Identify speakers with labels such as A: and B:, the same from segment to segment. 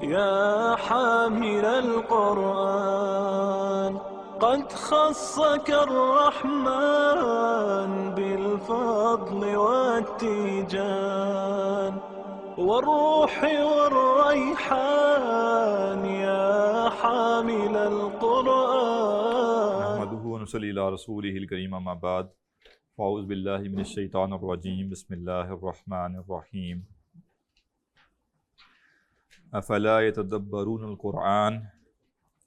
A: يا حامل القرآن قد خصك الرحمن بالفضل والتيجان والروح والريحان يا حامل القرآن.
B: نحمده ونصلي على رسوله الكريم أما بعد فأعوذ بالله من الشيطان الرجيم بسم الله الرحمن الرحيم. افلا يتدبرون القرآن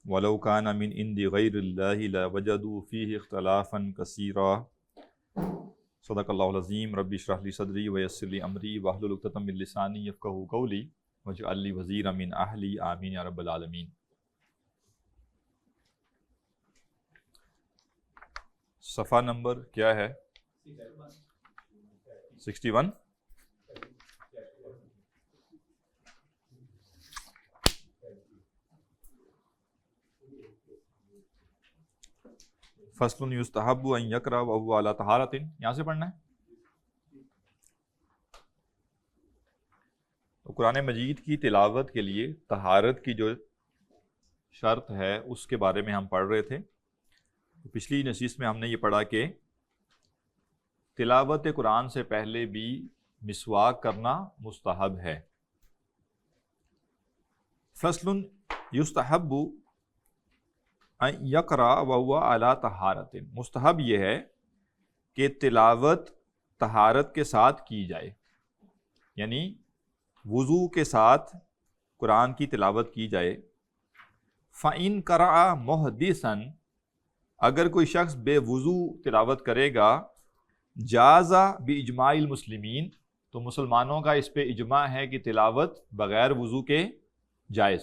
B: ولو كان من عند غير الله لوجدوا فيه اختلافا كثيرا. صدق الله العظيم. رب اشرح لي صدري ويسر لي امري واحلل عقدة من لساني يفقهوا قولي واجعل لي وزيرا من اهلي آمين يا رب العالمين. صفحہ نمبر کیا ہے؟ 61. فصل یستحب ان یقرأ وهو علی طہارۃ. یہاں سے پڑھنا ہے. تو قرآن مجید کی تلاوت کے لیے طہارت کی جو شرط ہے اس کے بارے میں ہم پڑھ رہے تھے. پچھلی نشست میں ہم نے یہ پڑھا کہ تلاوت قرآن سے پہلے بھی مسواک کرنا مستحب ہے. فصل یستحب ان یقرأ وهو علی طہارۃ. مستحب یہ ہے کہ تلاوت طہارت کے ساتھ کی جائے، یعنی وضو کے ساتھ قرآن کی تلاوت کی جائے. فَإِن قَرَأَ مُحْدِثًا. اگر کوئی شخص بے وضو تلاوت کرے گا، جاز بِإِجْمَاعِ الْمُسْلِمِينَ. تو مسلمانوں کا اس پہ اجماع ہے کہ تلاوت بغیر وضو کے جائز.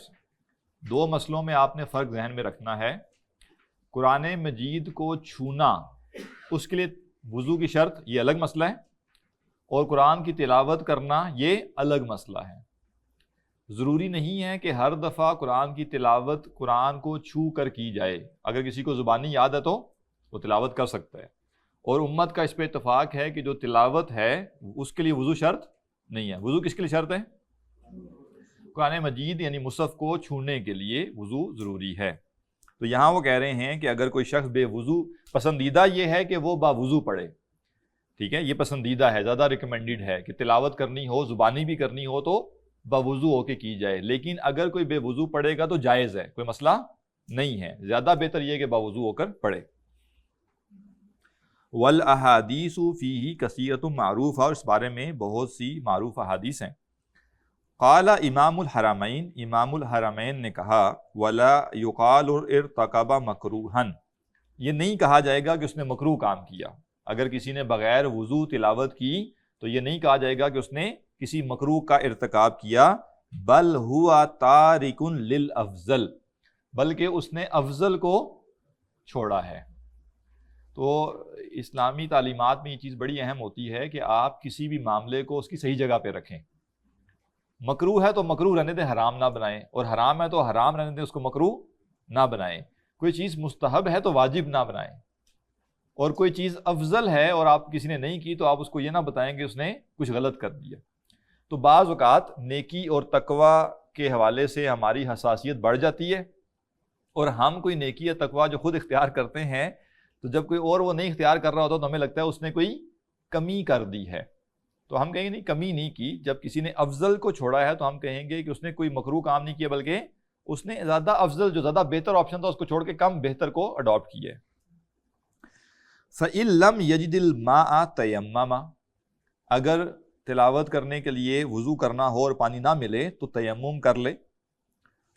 B: دو مسئلوں میں آپ نے فرق ذہن میں رکھنا ہے. قرآن مجید کو چھونا، اس کے لیے وضو کی شرط، یہ الگ مسئلہ ہے، اور قرآن کی تلاوت کرنا یہ الگ مسئلہ ہے. ضروری نہیں ہے کہ ہر دفعہ قرآن کی تلاوت قرآن کو چھو کر کی جائے. اگر کسی کو زبانی یاد ہے تو وہ تلاوت کر سکتا ہے، اور امت کا اس پہ اتفاق ہے کہ جو تلاوت ہے اس کے لیے وضو شرط نہیں ہے. وضو کس کے لیے شرط ہے؟ قرآن مجید یعنی مصحف کو چھونے کے لیے وضو ضروری ہے. تو یہاں وہ کہہ رہے ہیں کہ اگر کوئی شخص بے وضو، پسندیدہ یہ ہے کہ وہ باوضو پڑھے، ٹھیک ہے، یہ پسندیدہ ہے، زیادہ ریکمینڈڈ ہے کہ تلاوت کرنی ہو، زبانی بھی کرنی ہو تو باوضو ہو کے کی جائے. لیکن اگر کوئی بے وضو پڑھے گا تو جائز ہے، کوئی مسئلہ نہیں ہے. زیادہ بہتر یہ کہ باوضو ہو کر پڑھے. والاحادیث فیہ کثیرۃ معروفہ. اور اس بارے میں بہت سی معروف احادیث ہیں. قال امام الحرمین. امام الحرمین نے کہا ولا یقال ارتکب مکروہا. یہ نہیں کہا جائے گا کہ اس نے مکروہ کام کیا. اگر کسی نے بغیر وضو تلاوت کی تو یہ نہیں کہا جائے گا کہ اس نے کسی مکروہ کا ارتکاب کیا. بل ہوا تارک للافضل. بلکہ اس نے افضل کو چھوڑا ہے. تو اسلامی تعلیمات میں یہ چیز بڑی اہم ہوتی ہے کہ آپ کسی بھی معاملے کو اس کی صحیح جگہ پہ رکھیں. مکروہ ہے تو مکروہ رہنے دیں، حرام نہ بنائیں، اور حرام ہے تو حرام رہنے دیں، اس کو مکروہ نہ بنائیں. کوئی چیز مستحب ہے تو واجب نہ بنائیں، اور کوئی چیز افضل ہے اور آپ کسی نے نہیں کی تو آپ اس کو یہ نہ بتائیں کہ اس نے کچھ غلط کر دیا. تو بعض اوقات نیکی اور تقوی کے حوالے سے ہماری حساسیت بڑھ جاتی ہے، اور ہم کوئی نیکی یا تقوی جو خود اختیار کرتے ہیں تو جب کوئی اور وہ نہیں اختیار کر رہا ہوتا تو ہمیں لگتا ہے اس نے کوئی کمی کر دی ہے. تو ہم کہیں گے نہیں، کمی نہیں کی. جب کسی نے افضل کو چھوڑا ہے تو ہم کہیں گے کہ اس نے کوئی مکروہ کام نہیں کیا، بلکہ اس نے زیادہ افضل، جو زیادہ بہتر آپشن تھا، اس کو چھوڑ کے کم بہتر کو اڈاپٹ کیا ہے. فَإِن لَّمْ يَجِدِ الْمَاءَ تَيَمَّمَ. اگر تلاوت کرنے کے لیے وضو کرنا ہو اور پانی نہ ملے تو تیمم کر لے.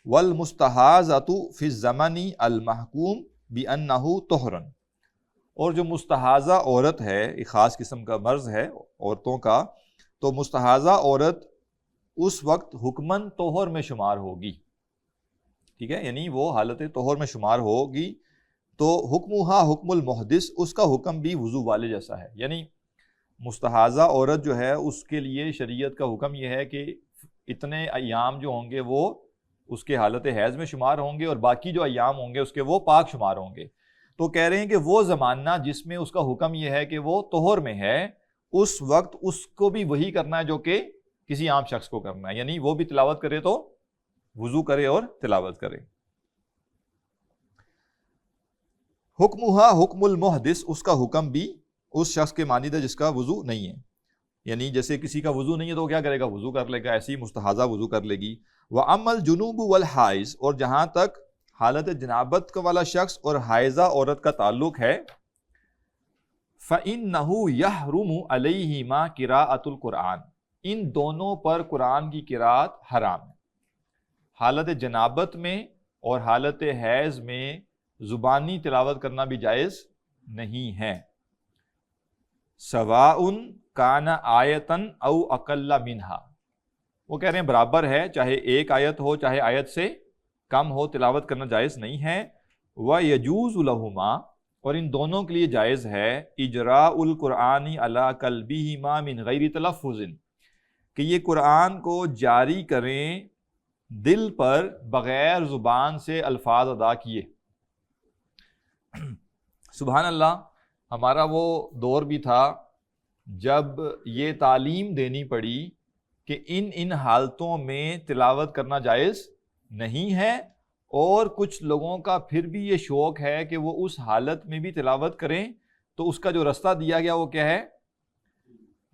B: وَالْمُسْتَحَاذَةُ فِي الزَّمَنِ الْمَحْكُومِ بِأَنَّهُ طُهْرٌ. اور جو مستحاضہ عورت ہے، ایک خاص قسم کا مرض ہے عورتوں کا، تو مستحاضہ عورت اس وقت حکماً طہر میں شمار ہوگی، ٹھیک ہے، یعنی وہ حالت طہر میں شمار ہوگی. تو حکمہا حکم المحدث، اس کا حکم بھی وضو والے جیسا ہے. یعنی مستحاضہ عورت جو ہے اس کے لیے شریعت کا حکم یہ ہے کہ اتنے ایام جو ہوں گے وہ اس کے حالت حیض میں شمار ہوں گے، اور باقی جو ایام ہوں گے اس کے وہ پاک شمار ہوں گے. تو کہہ رہے ہیں کہ وہ زمانہ جس میں اس کا حکم یہ ہے کہ وہ طہر میں ہے، اس وقت اس کو بھی وہی کرنا ہے جو کہ کسی عام شخص کو کرنا ہے. یعنی وہ بھی تلاوت کرے تو وضو کرے اور تلاوت کرے۔ حکمہا حکم المحدث، اس کا حکم بھی اس شخص کے مانند ہے جس کا وضو نہیں ہے، یعنی جیسے کسی کا وضو نہیں ہے تو وہ کیا کرے گا، وضو کر لے گا، ایسی مستحاضہ وضو کر لے گی۔ وَأَمَّا الْجُنُوبُ وَالْحَائِض، اور جہاں تک حالت جنابت والا شخص اور حائضہ عورت کا تعلق ہے، فَإِنَّهُ يَحْرُمُ عَلَيْهِمَا قِرَاءَةُ الْقُرْآنِ، ان دونوں پر قرآن کی قرات حرام ہے۔ حالت جنابت میں اور حالت حیض میں زبانی تلاوت کرنا بھی جائز نہیں ہے۔ سواء کان آیتن او اقل منہا، وہ کہہ رہے ہیں برابر ہے، چاہے ایک آیت ہو چاہے آیت سے کم ہو، تلاوت کرنا جائز نہیں ہے۔ وَيَجُوزُ لَهُمَا، اور ان دونوں کے لیے جائز ہے، اجراء القرآن علی قلبہما من غیر تلفظ، کہ یہ قرآن کو جاری کریں دل پر بغیر زبان سے الفاظ ادا کیے۔ سبحان اللہ، ہمارا وہ دور بھی تھا جب یہ تعلیم دینی پڑی کہ ان حالتوں میں تلاوت کرنا جائز نہیں ہے، اور کچھ لوگوں کا پھر بھی یہ شوق ہے کہ وہ اس حالت میں بھی تلاوت کریں، تو اس کا جو رستہ دیا گیا وہ کیا ہے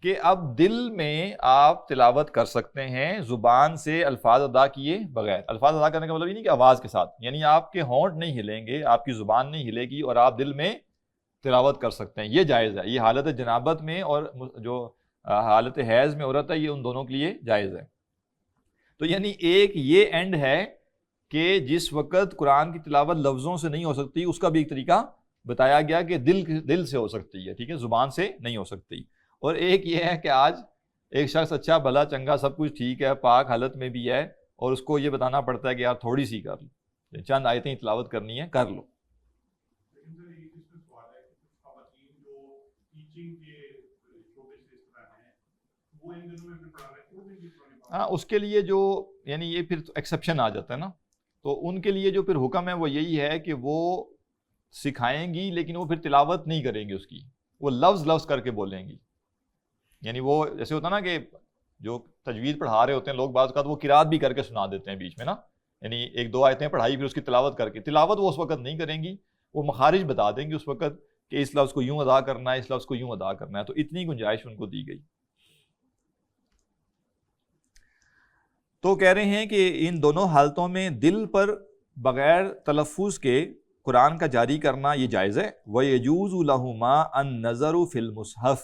B: کہ اب دل میں آپ تلاوت کر سکتے ہیں زبان سے الفاظ ادا کیے بغیر۔ الفاظ ادا کرنے کا مطلب یہ نہیں کہ آواز کے ساتھ، یعنی آپ کے ہونٹ نہیں ہلیں گے، آپ کی زبان نہیں ہلے گی، اور آپ دل میں تلاوت کر سکتے ہیں، یہ جائز ہے۔ یہ حالت جنابت میں اور جو حالت حیض میں عورت ہے، یہ ان دونوں کے لیے جائز ہے۔ تو یعنی ایک یہ اینڈ ہے کہ جس وقت قرآن کی تلاوت لفظوں سے نہیں ہو سکتی، اس کا بھی ایک طریقہ بتایا گیا کہ دل سے ہو سکتی ہے، ٹھیک ہے، زبان سے نہیں ہو سکتی۔ اور ایک یہ ہے کہ آج ایک شخص اچھا بھلا چنگا سب کچھ ٹھیک ہے، پاک حالت میں بھی ہے، اور اس کو یہ بتانا پڑتا ہے کہ یار تھوڑی سی کر لو، چند آیتیں تلاوت کرنی ہے کر لو۔ ہاں، اس کے لیے جو یعنی یہ پھر ایکسیپشن آ جاتا ہے نا، تو ان کے لیے جو پھر حکم ہے وہ یہی ہے کہ وہ سکھائیں گی لیکن وہ پھر تلاوت نہیں کریں گی، اس کی وہ لفظ کر کے بولیں گی۔ یعنی وہ جیسے ہوتا نا کہ جو تجوید پڑھا رہے ہوتے ہیں لوگ، بعض اوقات وہ قرات بھی کر کے سنا دیتے ہیں بیچ میں نا، یعنی ایک دو آیتیں پڑھائی پھر اس کی تلاوت کر کے، تلاوت وہ اس وقت نہیں کریں گی، وہ مخارج بتا دیں گے اس وقت کہ اس لفظ کو یوں ادا کرنا ہے، اس لفظ کو یوں ادا کرنا ہے، تو اتنی گنجائش ان کو دی گئی۔ تو کہہ رہے ہیں کہ ان دونوں حالتوں میں دل پر بغیر تلفظ کے قرآن کا جاری کرنا یہ جائز ہے۔ وَيَجُوزُ لَهُمَا النَّظَرُ فِي الْمُصْحَفِ،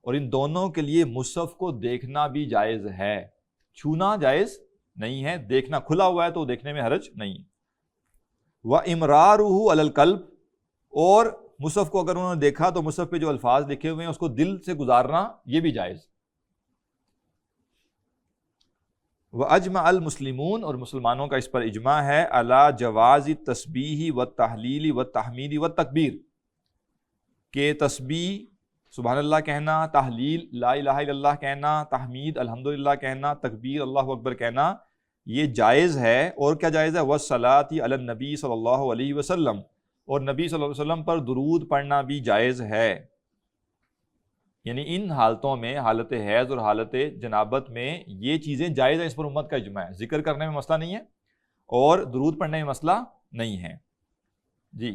B: اور ان دونوں کے لیے مصحف کو دیکھنا بھی جائز ہے، چھونا جائز نہیں ہے، دیکھنا کھلا ہوا ہے تو دیکھنے میں حرج نہیں۔ وَإِمْرَارُهُ عَلَى الْقَلْبِ، اور مصحف کو اگر انہوں نے دیکھا تو مصحف پہ جو الفاظ لکھے ہوئے ہیں اس کو دل سے گزارنا یہ بھی جائز۔ وَأَجْمَعَ الْمُسْلِمُونَ، اور مسلمانوں کا اس پر اجماع ہے، عَلَى جَوَازِ التَّسْبِیحِ وَالتَّحْلِیلِ وَالتَّحْمِیدِ وَالتَّکبِیر، کہ تسبیح سبحان اللہ کہنا، تحلیل لا الہ الا اللہ کہنا، تحمید الحمدللہ کہنا، تکبیر اللہ اکبر کہنا یہ جائز ہے۔ اور کیا جائز ہے؟ وَالصَّلَاةِ عَلَى النَّبِی صلی اللہ علیہ وسلم، اور نبی صلی اللہ علیہ وسلم پر درود پڑھنا بھی جائز ہے۔ یعنی ان حالتوں میں، حالت حیض اور حالت جنابت میں یہ چیزیں جائز ہیں، اس پر امت کا اجماع ہے۔ ذکر کرنے میں مسئلہ نہیں ہے اور درود پڑھنے میں مسئلہ نہیں ہے۔ جی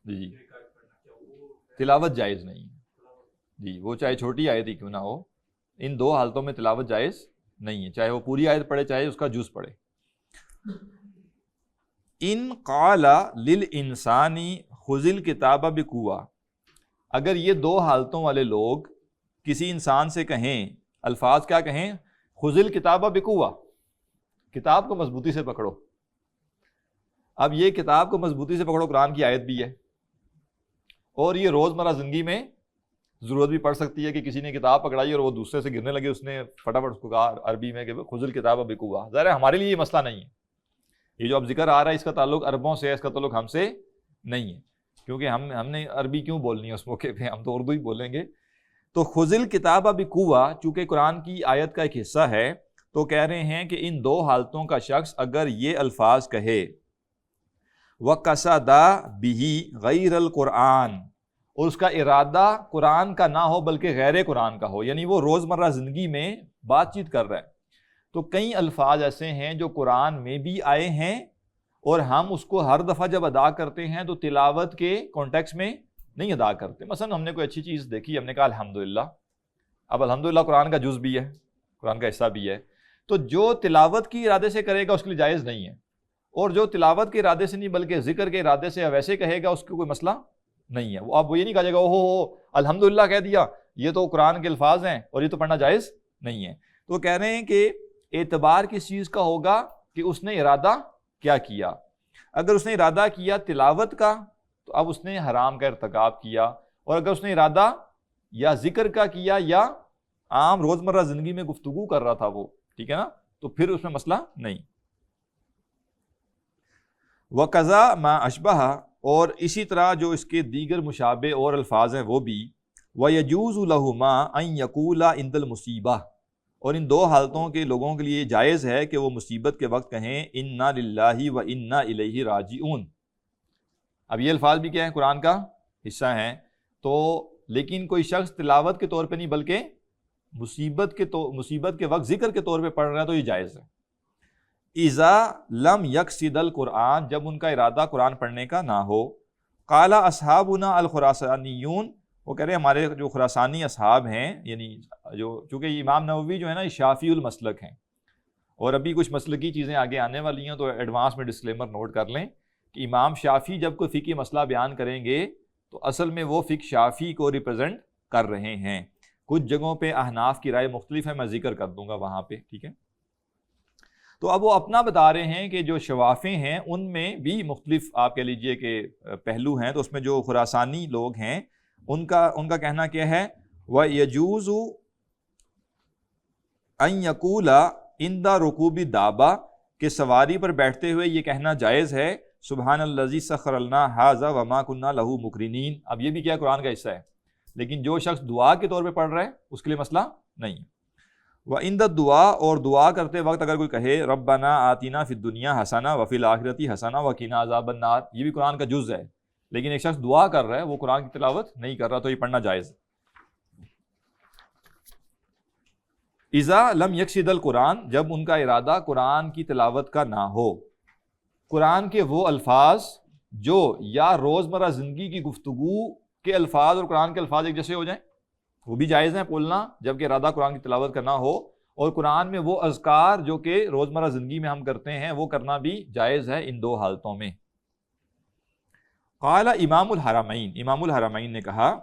B: جی، تلاوت جائز نہیں ہے جی، وہ چاہے چھوٹی آیت ہی کیوں نہ ہو، ان دو حالتوں میں تلاوت جائز نہیں ہے، چاہے وہ پوری آیت پڑھے چاہے اس کا جز پڑھے۔ ان قال للانسان خذ الکتاب بقوہ، اگر یہ دو حالتوں والے لوگ کسی انسان سے کہیں، الفاظ کیا کہیں؟ خذ الکتاب بقوہ، کتاب کو مضبوطی سے پکڑو۔ اب یہ کتاب کو مضبوطی سے پکڑو قرآن کی آیت بھی ہے، اور یہ روزمرہ زندگی میں ضرورت بھی پڑ سکتی ہے کہ کسی نے کتاب پکڑائی اور وہ دوسرے سے گرنے لگے، اس نے فٹافٹ اس کو کہا عربی میں کہ خذ الکتاب بقوہ۔ ظاہر ہے ہمارے لیے یہ مسئلہ نہیں ہے، یہ جو اب ذکر آ رہا ہے اس کا تعلق عربوں سے ہے، اس کا تعلق ہم سے نہیں ہے، کیونکہ ہم نے عربی کیوں بولنی ہے اس موقع پہ، ہم تو اردو ہی بولیں گے۔ تو خذ الکتاب بقوہ چونکہ قرآن کی آیت کا ایک حصہ ہے، تو کہہ رہے ہیں کہ ان دو حالتوں کا شخص اگر یہ الفاظ کہے وَقَصَدَ بِهِ غَيْرَ الْقُرْآنِ، اور اس کا ارادہ قرآن کا نہ ہو بلکہ غیر قرآن کا ہو، یعنی وہ روزمرہ زندگی میں بات چیت کر رہا ہے، تو کئی الفاظ ایسے ہیں جو قرآن میں بھی آئے ہیں اور ہم اس کو ہر دفعہ جب ادا کرتے ہیں تو تلاوت کے کانٹیکس میں نہیں ادا کرتے۔ مثلا ہم نے کوئی اچھی چیز دیکھی، ہم نے کہا الحمدللہ، اب الحمدللہ قرآن کا جز بھی ہے، قرآن کا حصہ بھی ہے، تو جو تلاوت کی ارادے سے کرے گا اس کے لیے جائز نہیں ہے، اور جو تلاوت کے ارادے سے نہیں بلکہ ذکر کے ارادے سے ویسے کہے گا اس کو کوئی مسئلہ نہیں ہے۔ وہ اب وہ یہ نہیں کہا جائے گا اوہ الحمدللہ کہہ دیا، یہ تو قرآن کے الفاظ ہیں اور یہ تو پڑھنا جائز نہیں ہے۔ تو وہ کہہ رہے ہیں کہ اعتبار کس چیز کا ہوگا کہ اس نے ارادہ کیا کیا۔ اگر اس نے ارادہ کیا تلاوت کا تو اب اس نے حرام کا ارتکاب کیا، اور اگر اس نے ارادہ یا ذکر کا کیا یا عام روزمرہ زندگی میں گفتگو کر رہا تھا وہ، ٹھیک ہے نا، تو پھر اس میں مسئلہ نہیں۔ وَقَضَا مَا أَشْبَهَ، اور اسی طرح جو اس کے دیگر مشابہ اور الفاظ ہیں وہ بھی، وَيَجُوزُ لَهُمَا أَن يَقُولَ عِندَ الْمُصِيبَةِ، اور ان دو حالتوں کے لوگوں کے لیے جائز ہے کہ وہ مصیبت کے وقت کہیں اِنَّا لِلَّهِ وَإِنَّا إِلَيْهِ رَاجِعُونَ۔ اب یہ الفاظ بھی کیا ہیں؟ قرآن کا حصہ ہیں، تو لیکن کوئی شخص تلاوت کے طور پہ نہیں بلکہ مصیبت کے وقت ذکر کے طور پہ پڑھ رہا ہے تو یہ جائز ہے۔ اذا لم یقصد القرآن، جب ان کا ارادہ قرآن پڑھنے کا نہ ہو۔ قال اصحابنا الخراسانیون، وہ کہہ رہے ہیں ہمارے جو خراسانی اصحاب ہیں، یعنی جو چونکہ امام نووی جو ہے نا شافعی المسلک ہیں، اور ابھی کچھ مسلکی چیزیں آگے آنے والی ہیں تو ایڈوانس میں ڈسکلیمر نوٹ کر لیں کہ امام شافعی جب کوئی فقہی مسئلہ بیان کریں گے تو اصل میں وہ فقہ شافعی کو ریپرزینٹ کر رہے ہیں۔ کچھ جگہوں پہ احناف کی رائے مختلف ہے، میں ذکر کر دوں گا وہاں پہ، ٹھیک ہے۔ تو اب وہ اپنا بتا رہے ہیں کہ جو شوافع ہیں ان میں بھی مختلف آپ کہہ لیجئے کہ پہلو ہیں، تو اس میں جو خراسانی لوگ ہیں ان کا کہنا کیا ہے، وَيَجُوزُ أَن يَقُولَ عِنْدَ رُكُوبِ الدَّابَّةِ، کہ سواری پر بیٹھتے ہوئے یہ کہنا جائز ہے سبحان الذی سخر لنا ھذا وما كنا له مقرنین۔ اب یہ بھی کیا قرآن کا حصہ ہے، لیکن جو شخص دعا کے طور پہ پڑھ رہا ہے اس کے لیے مسئلہ نہیں۔ وَعِنْدَ الدُّعَاء، اور دعا کرتے وقت اگر کوئی کہے ربنا آتنا فی الدنیا حسنہ وفی الآخرۃ حسنہ وقنا عذاب النار، یہ بھی قرآن کا جز ہے، لیکن ایک شخص دعا کر رہا ہے وہ قرآن کی تلاوت نہیں کر رہا تو یہ پڑھنا جائز ہے۔ اذا لم یقصد القرآن، جب ان کا ارادہ قرآن کی تلاوت کا نہ ہو۔ قرآن کے وہ الفاظ جو یا روزمرہ زندگی کی گفتگو کے الفاظ اور قرآن کے الفاظ ایک جیسے ہو جائیں وہ بھی جائز ہیں بولنا جبکہ ارادہ قرآن کی تلاوت کا نہ ہو، اور قرآن میں وہ اذکار جو کہ روزمرہ زندگی میں ہم کرتے ہیں وہ کرنا بھی جائز ہے ان دو حالتوں میں۔ قال امام الحرمین، امام الحرمین نے کہا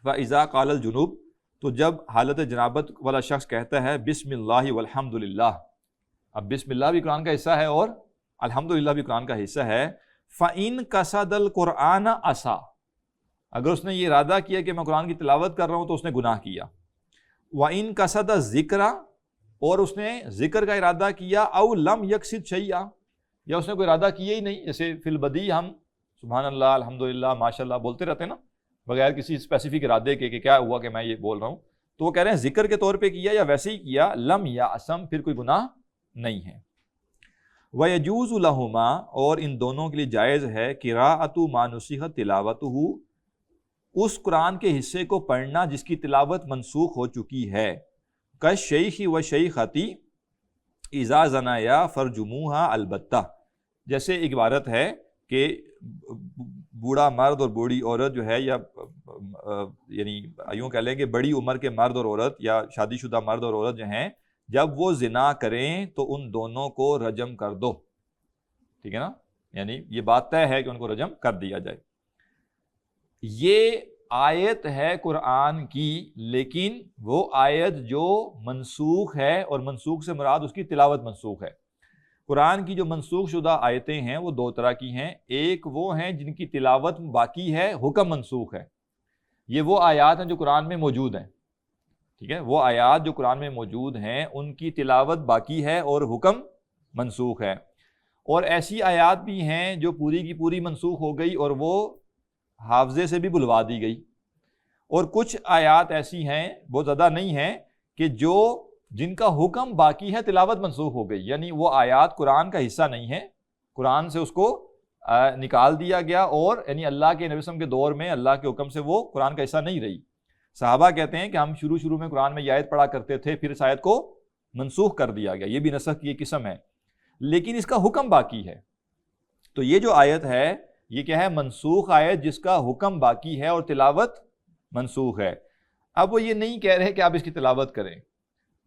B: فَإِذَا قَالَ الْجُنُوب، تو جب حالت جنابت والا شخص کہتا ہے بسم اللہ والحمد للہ، اب بسم اللہ بھی قرآن کا حصہ ہے اور الحمدللہ بھی قرآن کا حصہ ہے، فَإِن قَصَدَ الْقُرْآنَ عَصَا، اگر اس نے یہ ارادہ کیا کہ میں قرآن کی تلاوت کر رہا ہوں تو اس نے گناہ کیا۔ وَإِن قَصَدَ الذِّکْرَ، اور اس نے ذکر کا ارادہ کیا، او لم یقصد شیئا، یا اس نے کوئی ارادہ کیا ہی نہیں، جیسے فی البدی ہم سبحان اللہ الحمدللہ ماشاءاللہ بولتے رہتے ہیں نا بغیر کسی اسپیسیفک ارادے کے کہ کیا ہوا کہ میں یہ بول رہا ہوں، تو وہ کہہ رہے ہیں ذکر کے طور پہ کیا یا ویسے ہی کیا، لم یعصم، پھر کوئی گناہ نہیں ہے۔ وَيَجُوزُ لَهُمَا، اور ان دونوں کے لیے جائز ہے قراءۃ ما نسخ تلاوتہ، اس قرآن کے حصے کو پڑھنا جس کی تلاوت منسوخ ہو چکی ہے، کالشیخ والشیخۃ اذا زنایا فرجموہا البتہ، جیسے ایک عبارت ہے کہ بوڑھا مرد اور بوڑھی عورت جو ہے، یا یعنی یوں کہہ لیں کہ بڑی عمر کے مرد اور عورت یا شادی شدہ مرد اور عورت جو ہیں جب وہ زنا کریں تو ان دونوں کو رجم کر دو، ٹھیک ہے نا، یعنی یہ بات طے ہے کہ ان کو رجم کر دیا جائے۔ یہ آیت ہے قرآن کی، لیکن وہ آیت جو منسوخ ہے، اور منسوخ سے مراد اس کی تلاوت منسوخ ہے۔ قرآن کی جو منسوخ شدہ آیتیں ہیں وہ دو طرح کی ہیں، ایک وہ ہیں جن کی تلاوت باقی ہے، حکم منسوخ ہے، یہ وہ آیات ہیں جو قرآن میں موجود ہیں، ٹھیک ہے، وہ آیات جو قرآن میں موجود ہیں ان کی تلاوت باقی ہے اور حکم منسوخ ہے۔ اور ایسی آیات بھی ہیں جو پوری کی پوری منسوخ ہو گئی اور وہ حافظے سے بھی بلوا دی گئی، اور کچھ آیات ایسی ہیں وہ زیادہ نہیں ہیں کہ جن کا حکم باقی ہے، تلاوت منسوخ ہو گئی، یعنی وہ آیات قرآن کا حصہ نہیں ہے، قرآن سے اس کو نکال دیا گیا، اور یعنی اللہ کے نبی صلی اللہ علیہ وسلم کے دور میں اللہ کے حکم سے وہ قرآن کا حصہ نہیں رہی۔ صحابہ کہتے ہیں کہ ہم شروع میں قرآن میں یہ آیت پڑھا کرتے تھے، پھر اس آیت کو منسوخ کر دیا گیا، یہ بھی نسخ کی ایک قسم ہے، لیکن اس کا حکم باقی ہے۔ تو یہ جو آیت ہے یہ کیا ہے؟ منسوخ آیت جس کا حکم باقی ہے اور تلاوت منسوخ ہے۔ اب وہ یہ نہیں کہہ رہے کہ آپ اس کی تلاوت کریں،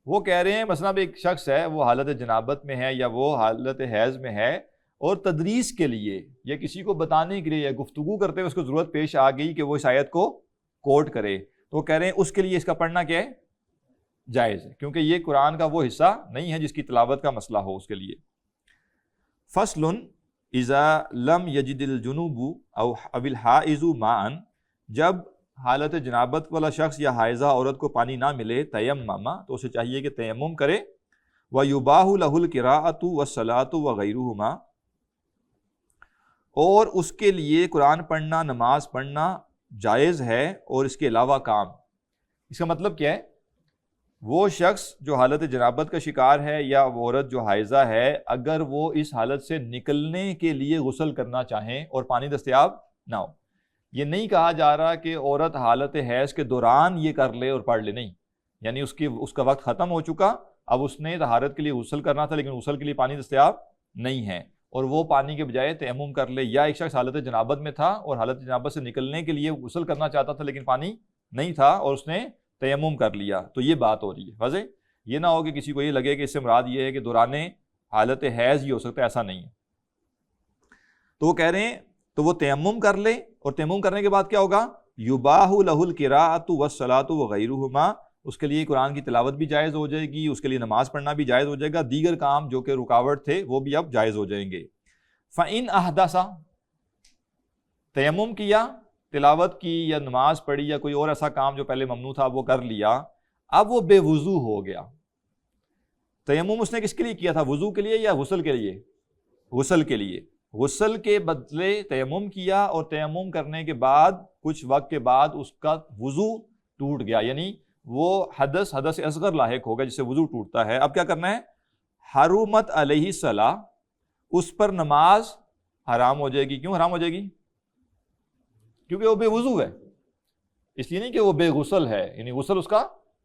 B: وہ کہہ رہے ہیں مثلا ایک شخص ہے، وہ حالت جنابت میں ہے یا وہ حالت حیض میں ہے، اور تدریس کے لیے یا کسی کو بتانے کے لیے یا گفتگو کرتے ہوئے اس کو ضرورت پیش آ گئی کہ وہ اس آیت کو کوٹ کرے، تو وہ کہہ رہے ہیں اس کے لیے اس کا پڑھنا کیا ہے؟ جائز ہے، کیونکہ یہ قرآن کا وہ حصہ نہیں ہے جس کی تلاوت کا مسئلہ ہو اس کے لیے۔ فصل اذا لم یجد الجنوب او الحائض ماء، جب حالت جنابت والا شخص یا حائضہ عورت کو پانی نہ ملے، تیمم، تو اسے چاہیے کہ تیمم کرے، وَيُبَاحُ لَهُ الْقِرَاءَةُ وَالصَّلَاةُ وَغَيْرُهُمَا، اور اس کے لیے قرآن پڑھنا، نماز پڑھنا جائز ہے، اور اس کے علاوہ کام۔ اس کا مطلب کیا ہے؟ وہ شخص جو حالت جنابت کا شکار ہے یا وہ عورت جو حائضہ ہے، اگر وہ اس حالت سے نکلنے کے لیے غسل کرنا چاہیں اور پانی دستیاب نہ ہو، یہ نہیں کہا جا رہا کہ عورت حالت حیض کے دوران یہ کر لے اور پڑھ لے، نہیں، یعنی اس کا وقت ختم ہو چکا، اب اس نے طہارت کے لیے غسل کرنا تھا لیکن غسل کے لیے پانی دستیاب نہیں ہے، اور وہ پانی کے بجائے تیمم کر لے، یا ایک شخص حالت جنابت میں تھا اور حالت جنابت سے نکلنے کے لیے غسل کرنا چاہتا تھا لیکن پانی نہیں تھا اور اس نے تیمم کر لیا، تو یہ بات ہو رہی ہے۔ واضح؟ یہ نہ ہو کہ کسی کو یہ لگے کہ اس سے مراد یہ ہے کہ دوران حالت حیض ہی ہو سکتا ہے، ایسا نہیں ہے۔ تو وہ کہہ رہے ہیں تو وہ تیمم کر لے، اور تیمم کرنے کے بعد کیا ہوگا؟ یباح لہ القراءۃ والصلاۃ وغیرہما، اس کے لیے قرآن کی تلاوت بھی جائز ہو جائے گی، اس کے لیے نماز پڑھنا بھی جائز ہو جائے گا، دیگر کام جو کہ رکاوٹ تھے وہ بھی اب جائز ہو جائیں گے۔ فَإِنْ أَحْدَثَ، تیمم کیا، تلاوت کی یا نماز پڑھی یا کوئی اور ایسا کام جو پہلے ممنوع تھا وہ کر لیا، اب وہ بے وضو ہو گیا۔ تیمم اس نے کس کے لیے کیا تھا؟ وضو کے لیے یا غسل کے لیے؟ غسل کے لیے۔ غسل کے بدلے تیمم کیا، اور تیمم کرنے کے بعد کچھ وقت کے بعد اس کا وضو ٹوٹ گیا، یعنی وہ حدث اصغر لاحق ہو گیا جس سے وضو ٹوٹتا ہے۔ اب کیا کرنا ہے؟ حرمت علیہ الصلاۃ، اس پر نماز حرام ہو جائے گی۔ کیوں حرام ہو جائے گی؟ کیونکہ وہ بے وضو ہے، اس لیے نہیں کہ وہ بے غسل ہے، یعنی غسل اس کا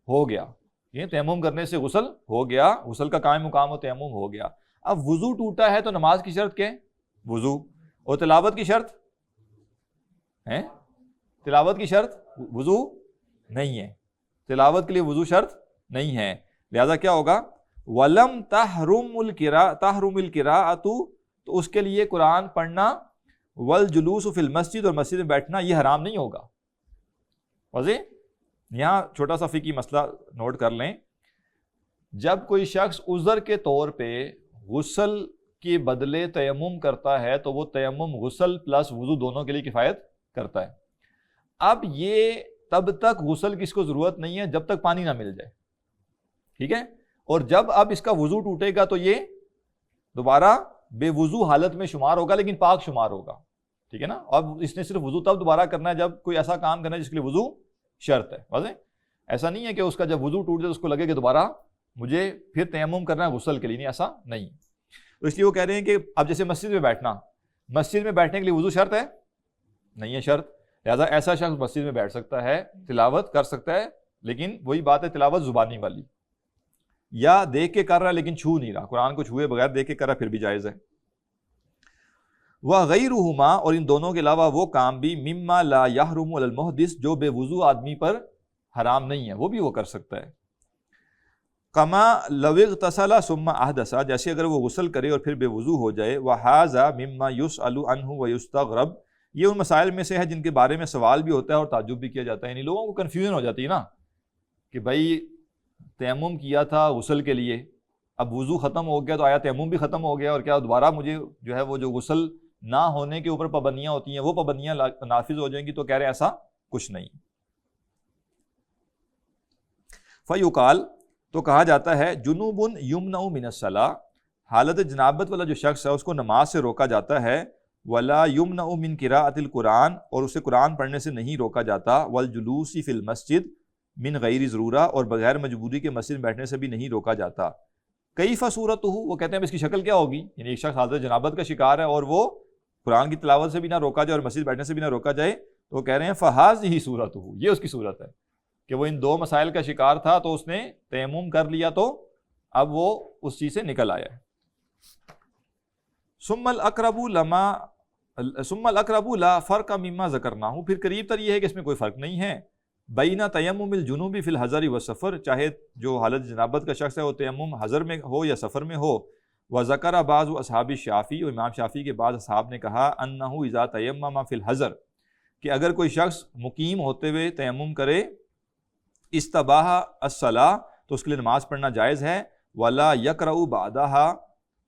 B: ہو گیا، یہ تیمم کرنے سے غسل ہو گیا، غسل کا قائم مقام و تیمم ہو گیا۔ اب وضو ٹوٹا ہے تو نماز کی شرط کیا ہے؟ وضو، اور تلاوت کی شرط ہے؟ تلاوت کی شرط وضو نہیں ہے، تلاوت کے لیے وضو شرط نہیں ہے، لہذا کیا ہوگا؟ وَلَمْ تَحْرُمِ الْقِرَاءَةُ، تو اس کے لیے قرآن پڑھنا، وَالْجُلُوسُ فِي الْمَسْجِدِ، اور مسجد میں بیٹھنا یہ حرام نہیں ہوگا۔ واضح؟ یہاں چھوٹا سا فقہی مسئلہ نوٹ کر لیں، جب کوئی شخص عذر کے طور پہ غسل کے بدلے تیمم کرتا ہے تو وہ تیمم غسل پلس وضو دونوں کے لیے کفایت کرتا ہے۔ اب یہ تب تک غسل کی اس کو ضرورت نہیں ہے جب تک پانی نہ مل جائے، ٹھیک ہے؟ اور جب اب اس کا وضو ٹوٹے گا تو یہ دوبارہ بے وضو حالت میں شمار ہوگا لیکن پاک شمار ہوگا، ٹھیک ہے نا؟ اب اس نے صرف وضو تب دوبارہ کرنا ہے جب کوئی ایسا کام کرنا ہے جس کے لیے وضو شرط ہے۔ واضح؟ ایسا نہیں ہے کہ اس کا جب وضو ٹوٹ جائے تو اس کو لگے کہ دوبارہ مجھے پھر تیمم کرنا ہے غسل کے لیے، نہیں، ایسا نہیں۔ تو اس لیے وہ کہہ رہے ہیں کہ اب جیسے مسجد میں بیٹھنا، مسجد میں بیٹھنے کے لیے وضو شرط ہے؟ نہیں ہے شرط، لہٰذا ایسا شخص مسجد میں بیٹھ سکتا ہے، تلاوت کر سکتا ہے، لیکن وہی بات ہے تلاوت زبانی والی، یا دیکھ کے کر رہا ہے لیکن چھو نہیں رہا، قرآن کو چھوئے بغیر دیکھ کے کر رہا پھر بھی جائز ہے۔ وَغَيْرُهُمَا، اور ان دونوں کے علاوہ وہ کام بھی، مِمَّا لَا يَحْرُمُ عَلَى الْمُحْدِثِ، جو بے وضو آدمی پر حرام نہیں ہے، وہ بھی وہ کر سکتا ہے۔ کما لو اغتسل ثم احدث، جیسے اگر وہ غسل کرے اور پھر بے وضو ہو جائے، وہذا مما يسأل عنه ويستغرب، یہ ان مسائل میں سے ہے جن کے بارے میں سوال بھی ہوتا ہے اور تعجب بھی کیا جاتا ہے، یعنی لوگوں کو کنفیوژن ہو جاتی ہے نا کہ بھائی تیمم کیا تھا غسل کے لیے، اب وضو ختم ہو گیا تو آیا تیمم بھی ختم ہو گیا، اور کیا دوبارہ مجھے جو ہے وہ جو غسل نہ ہونے کے اوپر پابندیاں ہوتی ہیں وہ پابندیاں نافذ ہو جائیں گی؟ تو کہہ رہے ہیں ایسا کچھ نہیں۔ فیقال، تو کہا جاتا ہے، جنوب یمنع من الصلاۃ، حالت جنابت والا جو شخص ہے اس کو نماز سے روکا جاتا ہے، ولا یمنع من قراءۃ القرآن، اور اسے قرآن پڑھنے سے نہیں روکا جاتا، والجلوس فی المسجد من غیر ضرورہ، اور بغیر مجبوری کے مسجد میں بیٹھنے سے بھی نہیں روکا جاتا۔ کیف صورتہ، وہ کہتے ہیں اس کی شکل کیا ہوگی؟ یعنی ایک شخص حالت جنابت کا شکار ہے اور وہ قرآن کی تلاوت سے بھی نہ روکا جائے اور مسجد بیٹھنے سے بھی نہ روکا جائے، تو وہ کہہ رہے ہیں فہذہ صورتہ، یہ اس کی صورت ہے کہ وہ ان دو مسائل کا شکار تھا تو اس نے تیمم کر لیا تو اب وہ اس چیز سے نکل آیا ہے۔ ثم الاقرب لا فرق مما ذکرناہ، پھر قریب تر یہ ہے کہ اس میں کوئی فرق نہیں ہے بین تیمم الجنوب فی الحضر والسفر، چاہے جو حالت جنابت کا شخص ہے وہ تیمم حضر میں ہو یا سفر میں ہو۔ وذکر بعض اصحاب الشافعی، اور امام شافعی کے بعض اصحاب نے کہا انہ اذا تیمم فی الحضر، کہ اگر کوئی شخص مقیم ہوتے ہوئے تیمم کرے استباح الصلاۃ، تو اس کے لیے نماز پڑھنا جائز ہے، ولا یقرأ بعدہا،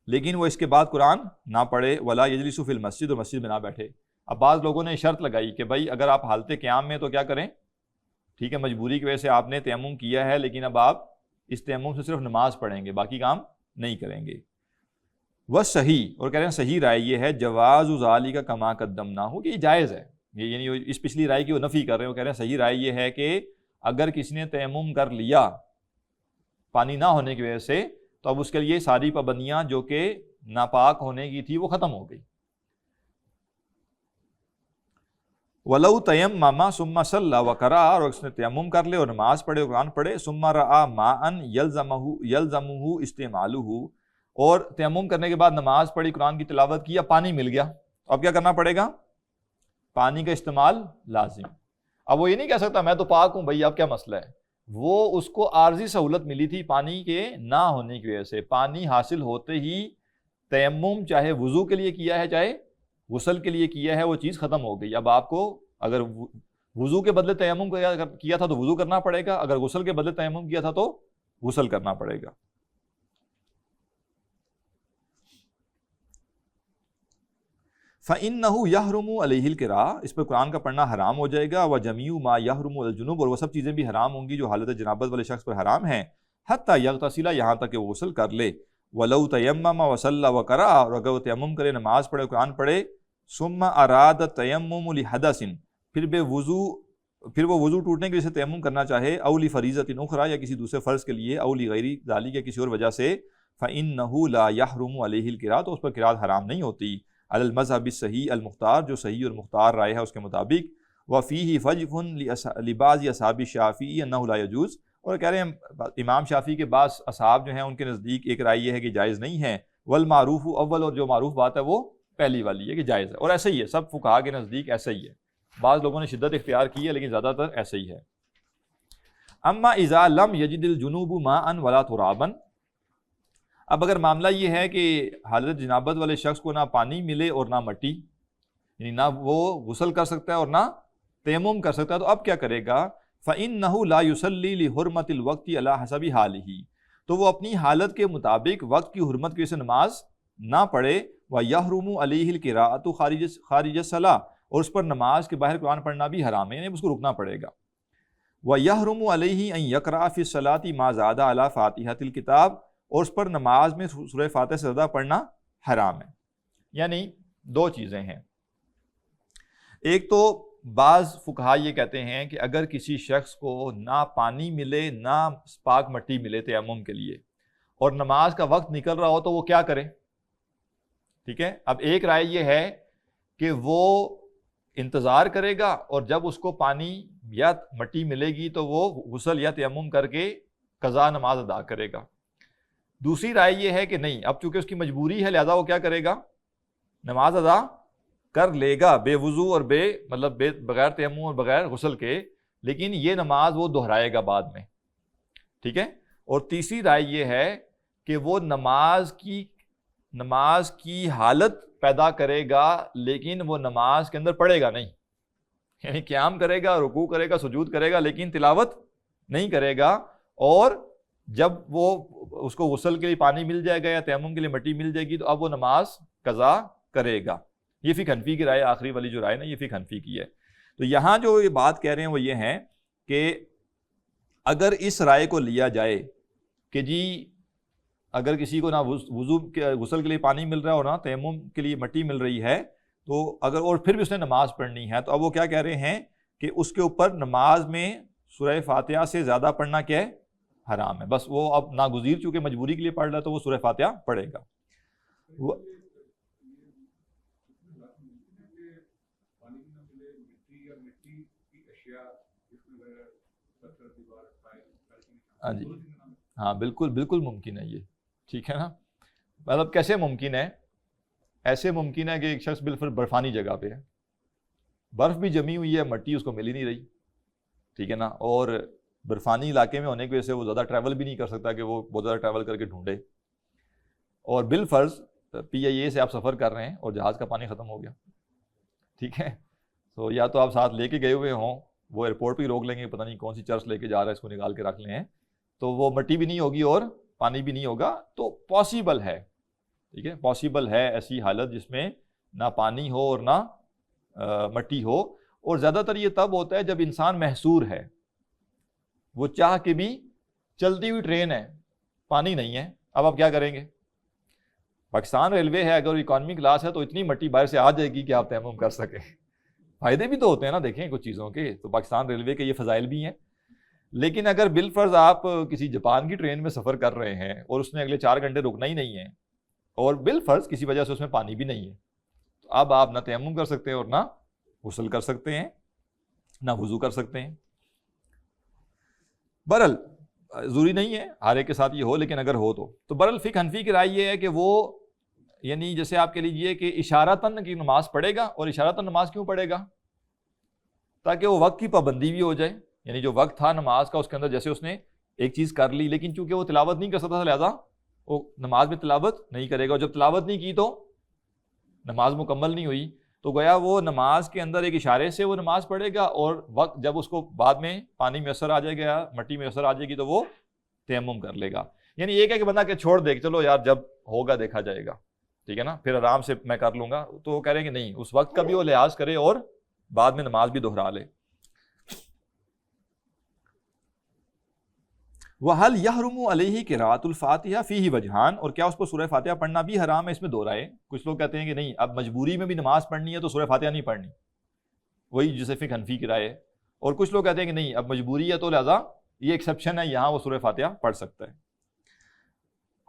B: لیکن وہ اس کے بعد قرآن نہ پڑھے، ولا یجلس فی المسجد، اور مسجد میں نہ بیٹھے۔ اب بعض لوگوں نے شرط لگائی کہ بھائی اگر آپ حالت قیام میں تو کیا کریں، ٹھیک ہے مجبوری کی وجہ سے آپ نے تیمم کیا ہے، لیکن اب آپ اس تیمم سے صرف نماز پڑھیں گے، باقی کام نہیں کریں گے۔ وصحیح، اور کہہ رہے ہیں صحیح رائے یہ ہے جواز ذالک کما قدمناہ، کہ یہ جائز ہے، یہ یعنی اس پچھلی رائے کی وہ نفی کر رہے ہیں، وہ کہہ رہے ہیں صحیح رائے یہ ہے کہ اگر کسی نے تیمم کر لیا پانی نہ ہونے کی وجہ سے، تو اب اس کے لیے ساری پابندیاں جو کہ ناپاک ہونے کی تھی وہ ختم ہو گئی۔ وَلَوْ تَيَمَّمَ ثُمَّ صَلَّى وَقَرَأَ، اور اس نے تیمم کر لے اور نماز پڑھے اور قرآن پڑھے، ثُمَّ رَأَى مَاءً يَلْزَمُهُ اسْتِعْمَالُهُ، اور تیمم کرنے کے بعد نماز پڑھی، قرآن کی تلاوت کی، اب پانی مل گیا، اب کیا کرنا پڑے گا، پانی کا استعمال لازم۔ اب وہ یہ نہیں کہہ سکتا میں تو پاک ہوں بھائی اب کیا مسئلہ ہے، وہ اس کو عارضی سہولت ملی تھی پانی کے نہ ہونے کی وجہ سے، پانی حاصل ہوتے ہی تیمم چاہے وضو کے لیے کیا ہے چاہے غسل کے لیے کیا ہے، وہ چیز ختم ہو گئی۔ اب آپ کو اگر وضو کے بدلے تیمم کیا تھا تو وضو کرنا پڑے گا، اگر غسل کے بدلے تیمم کیا تھا تو غسل کرنا پڑے گا۔ فَإِنَّهُ يَحْرُمُ عَلَيْهِ الْقِرَاءَةُ، اس پر قرآن کا پڑھنا حرام ہو جائے گا، وَجَمِيعُ مَا يَحْرُمُ عَلَى الْجُنُوبِ، اور وہ سب چیزیں بھی حرام ہوں گی جو حالت جنابت والے شخص پر حرام ہیں، حَتَّى يَغْتَسِلَ، یہاں تک کہ وہ غسل کر لے، وَلَوْ تَيَمَّمَ وَصَلَّى وَقَرَأَ، اور اگر وہ تیمم کرے نماز پڑھے قرآن پڑھے، ثُمَّ أَرَادَ التَّيَمُّمُ لِحَدَثٍ، پھر وہ وضو ٹوٹنے کی وجہ سے تیمم کرنا چاہے، أَوْ لِفَرِيضَةٍ أُخْرَى، یا کسی دوسرے فرض کے لیے، أَوْ لِغَيْرِ ذَلِكَ، یا کسی اور وجہ سے، فَإِنَّهُ لَا يَحْرُمُ عَلَيْهِ الْقِرَاءَةُ، تو اس پر قرات حرام نہیں ہوتی، علی المذہب الصحیح المختار، جو صحیح اور مختار رائے ہے اس کے مطابق، وفیہ فجف لبعض اصحاب الشافعی انہ لا یجوز، اور کہہ رہے ہیں امام شافعی کے بعض اصحاب جو ہیں ان کے نزدیک ایک رائے یہ ہے کہ جائز نہیں ہے، والمعروف اول، اور جو معروف بات ہے وہ پہلی والی ہے کہ جائز ہے، اور ایسا ہی ہے، سب فقہا کے نزدیک ایسا ہی ہے، بعض لوگوں نے شدت اختیار کی ہے لیکن زیادہ تر ایسا ہی ہے۔ اما اذا لم یجد الجنوب ماء ولا ترابا، اب اگر معاملہ یہ ہے کہ حالت جنابت والے شخص کو نہ پانی ملے اور نہ مٹی، یعنی نہ وہ غسل کر سکتا ہے اور نہ تیمم کر سکتا ہے، تو اب کیا کرے گا، فَإِنَّهُ لَا يُصَلِّي لِحُرْمَةِ الْوَقْتِ عَلَى حَسَبِ حَالِهِ، تو وہ اپنی حالت کے مطابق وقت کی حرمت کی وجہ سے نماز نہ پڑھے، وَيَحْرُمُ عَلَيْهِ الْقِرَاءَةُ خارج الصَّلَاةِ، اور اس پر نماز کے باہر قرآن پڑھنا بھی حرام ہے، یعنی اس کو رکنا پڑے گا۔ وَيَحْرُمُ عَلَيْهِ أَن يَقْرَأَ فِي الصَّلَاةِ مَا زَادَ عَلَى فَاتِحَةِ الْكِتَابِ، اور اس پر نماز میں سورہ فاتحہ سے زیادہ پڑھنا حرام ہے۔ یعنی دو چیزیں ہیں، ایک تو بعض فقہا یہ کہتے ہیں کہ اگر کسی شخص کو نہ پانی ملے نہ پاک مٹی ملے تیمم کے لیے اور نماز کا وقت نکل رہا ہو تو وہ کیا کرے، ٹھیک ہے، اب ایک رائے یہ ہے کہ وہ انتظار کرے گا اور جب اس کو پانی یا مٹی ملے گی تو وہ غسل یا تیمم کر کے قضا نماز ادا کرے گا۔ دوسری رائے یہ ہے کہ نہیں، اب چونکہ اس کی مجبوری ہے لہذا وہ کیا کرے گا، نماز ادا کر لے گا بے وضو اور بغیر تیمم اور بغیر غسل کے، لیکن یہ نماز وہ دہرائے گا بعد میں، ٹھیک ہے۔ اور تیسری رائے یہ ہے کہ وہ نماز کی حالت پیدا کرے گا لیکن وہ نماز کے اندر پڑھے گا نہیں، یعنی قیام کرے گا، رکوع کرے گا، سجود کرے گا، لیکن تلاوت نہیں کرے گا، اور جب وہ اس کو غسل کے لیے پانی مل جائے گا یا تیمم کے لیے مٹی مل جائے گی تو اب وہ نماز قضا کرے گا۔ یہ فقہ حنفی کی رائے، آخری والی جو رائے نا یہ فقہ حنفی کی ہے۔ تو یہاں جو یہ بات کہہ رہے ہیں وہ یہ ہے کہ اگر اس رائے کو لیا جائے کہ جی اگر کسی کو نہ وضو غسل کے لیے پانی مل رہا ہے اور نہ تیمم کے لیے مٹی مل رہی ہے تو اگر اور پھر بھی اس نے نماز پڑھنی ہے تو اب وہ کیا کہہ رہے ہیں کہ اس کے اوپر نماز میں سورہ فاتحہ سے زیادہ پڑھنا کیا ہے، حرام ہے، بس وہ اب ناگزیر چونکہ مجبوری کے لیے پڑھ رہا ہے تو وہ سورہ فاتحہ پڑھے گا۔ ہاں جی ہاں بالکل بالکل ممکن ہے یہ، ٹھیک ہے نا. مطلب کیسے ممکن ہے؟ ایسے ممکن ہے کہ ایک شخص بالکل برفانی جگہ پہ ہے، برف بھی جمی ہوئی ہے، مٹی اس کو مل ہی نہیں رہی، ٹھیک ہے نا، اور برفانی علاقے میں ہونے کی وجہ سے وہ زیادہ ٹریول بھی نہیں کر سکتا کہ وہ بہت زیادہ ٹریول کر کے ڈھونڈے. اور بالفرض PIA سے آپ سفر کر رہے ہیں اور جہاز کا پانی ختم ہو گیا، ٹھیک ہے، تو یا تو آپ ساتھ لے کے گئے ہوئے ہوں، وہ ایئرپورٹ پہ روک لیں گے، پتہ نہیں کون سی چرچ لے کے جا رہا ہے، اس کو نکال کے رکھ لیں ہیں، تو وہ مٹی بھی نہیں ہوگی اور پانی بھی نہیں ہوگا. تو پاسبل ہے، ٹھیک ہے، پاسبل ہے ایسی حالت جس میں نہ پانی ہو اور نہ مٹی ہو. اور زیادہ تر یہ تب ہوتا ہے جب انسان محصور ہے، وہ چاہ کے بھی چلتی ہوئی ٹرین ہے، پانی نہیں ہے، اب آپ کیا کریں گے؟ پاکستان ریلوے ہے، اگر اکانومی کلاس ہے تو اتنی مٹی باہر سے آ جائے گی کہ آپ تیمم کر سکیں. فائدے بھی تو ہوتے ہیں نا، دیکھیں کچھ چیزوں کے، تو پاکستان ریلوے کے یہ فضائل بھی ہیں. لیکن اگر بالفرض آپ کسی جاپان کی ٹرین میں سفر کر رہے ہیں اور اس نے اگلے 4 گھنٹے رکنا ہی نہیں ہے، اور بالفرض کسی وجہ سے اس میں پانی بھی نہیں ہے، تو اب آپ نہ تیمم کر سکتے ہیں اور نہ غسل کر سکتے ہیں، نہ وضو کر سکتے ہیں. برحال ضروری نہیں ہے ہر ایک کے ساتھ یہ ہو، لیکن اگر ہو تو برحال فقہ حنفی کی رائے یہ ہے کہ وہ، یعنی جیسے آپ کہہ لیجئے کہ اشارتاً کی نماز پڑھے گا. اور اشارتاً نماز کیوں پڑھے گا؟ تاکہ وہ وقت کی پابندی بھی ہو جائے، یعنی جو وقت تھا نماز کا اس کے اندر جیسے اس نے ایک چیز کر لی، لیکن چونکہ وہ تلاوت نہیں کر سکتا تھا لہذا وہ نماز میں تلاوت نہیں کرے گا، اور جب تلاوت نہیں کی تو نماز مکمل نہیں ہوئی. تو گویا وہ نماز کے اندر ایک اشارے سے وہ نماز پڑھے گا، اور وقت جب اس کو بعد میں پانی میسر آ جائے گا، مٹی میسر آ جائے گی، تو وہ تیمم کر لے گا. یعنی ایک ہے کہ بندہ کہ چھوڑ دے کہ چلو یار جب ہوگا دیکھا جائے گا، ٹھیک ہے نا، پھر آرام سے میں کر لوں گا. تو وہ کہہ رہے ہیں کہ نہیں، اس وقت کا بھی وہ لحاظ کرے اور بعد میں نماز بھی دہرا لے. وَهَلْ يَحْرُمُ عَلَيْهِ قِرَاءَةُ الْفَاتِحَةِ فِيهِ وَجْهَانِ، اور کیا اس پر سورہ فاتحہ پڑھنا بھی حرام ہے؟ اس میں دو رائے. کچھ لوگ کہتے ہیں کہ نہیں، اب مجبوری میں بھی نماز پڑھنی ہے تو سورہ فاتحہ نہیں پڑھنی، وہی جسے فقہ حنفی کی رائے ہے. اور کچھ لوگ کہتے ہیں کہ نہیں، اب مجبوری ہے تو لہذا یہ ایکسیپشن ہے، یہاں وہ سورہ فاتحہ پڑھ سکتا ہے.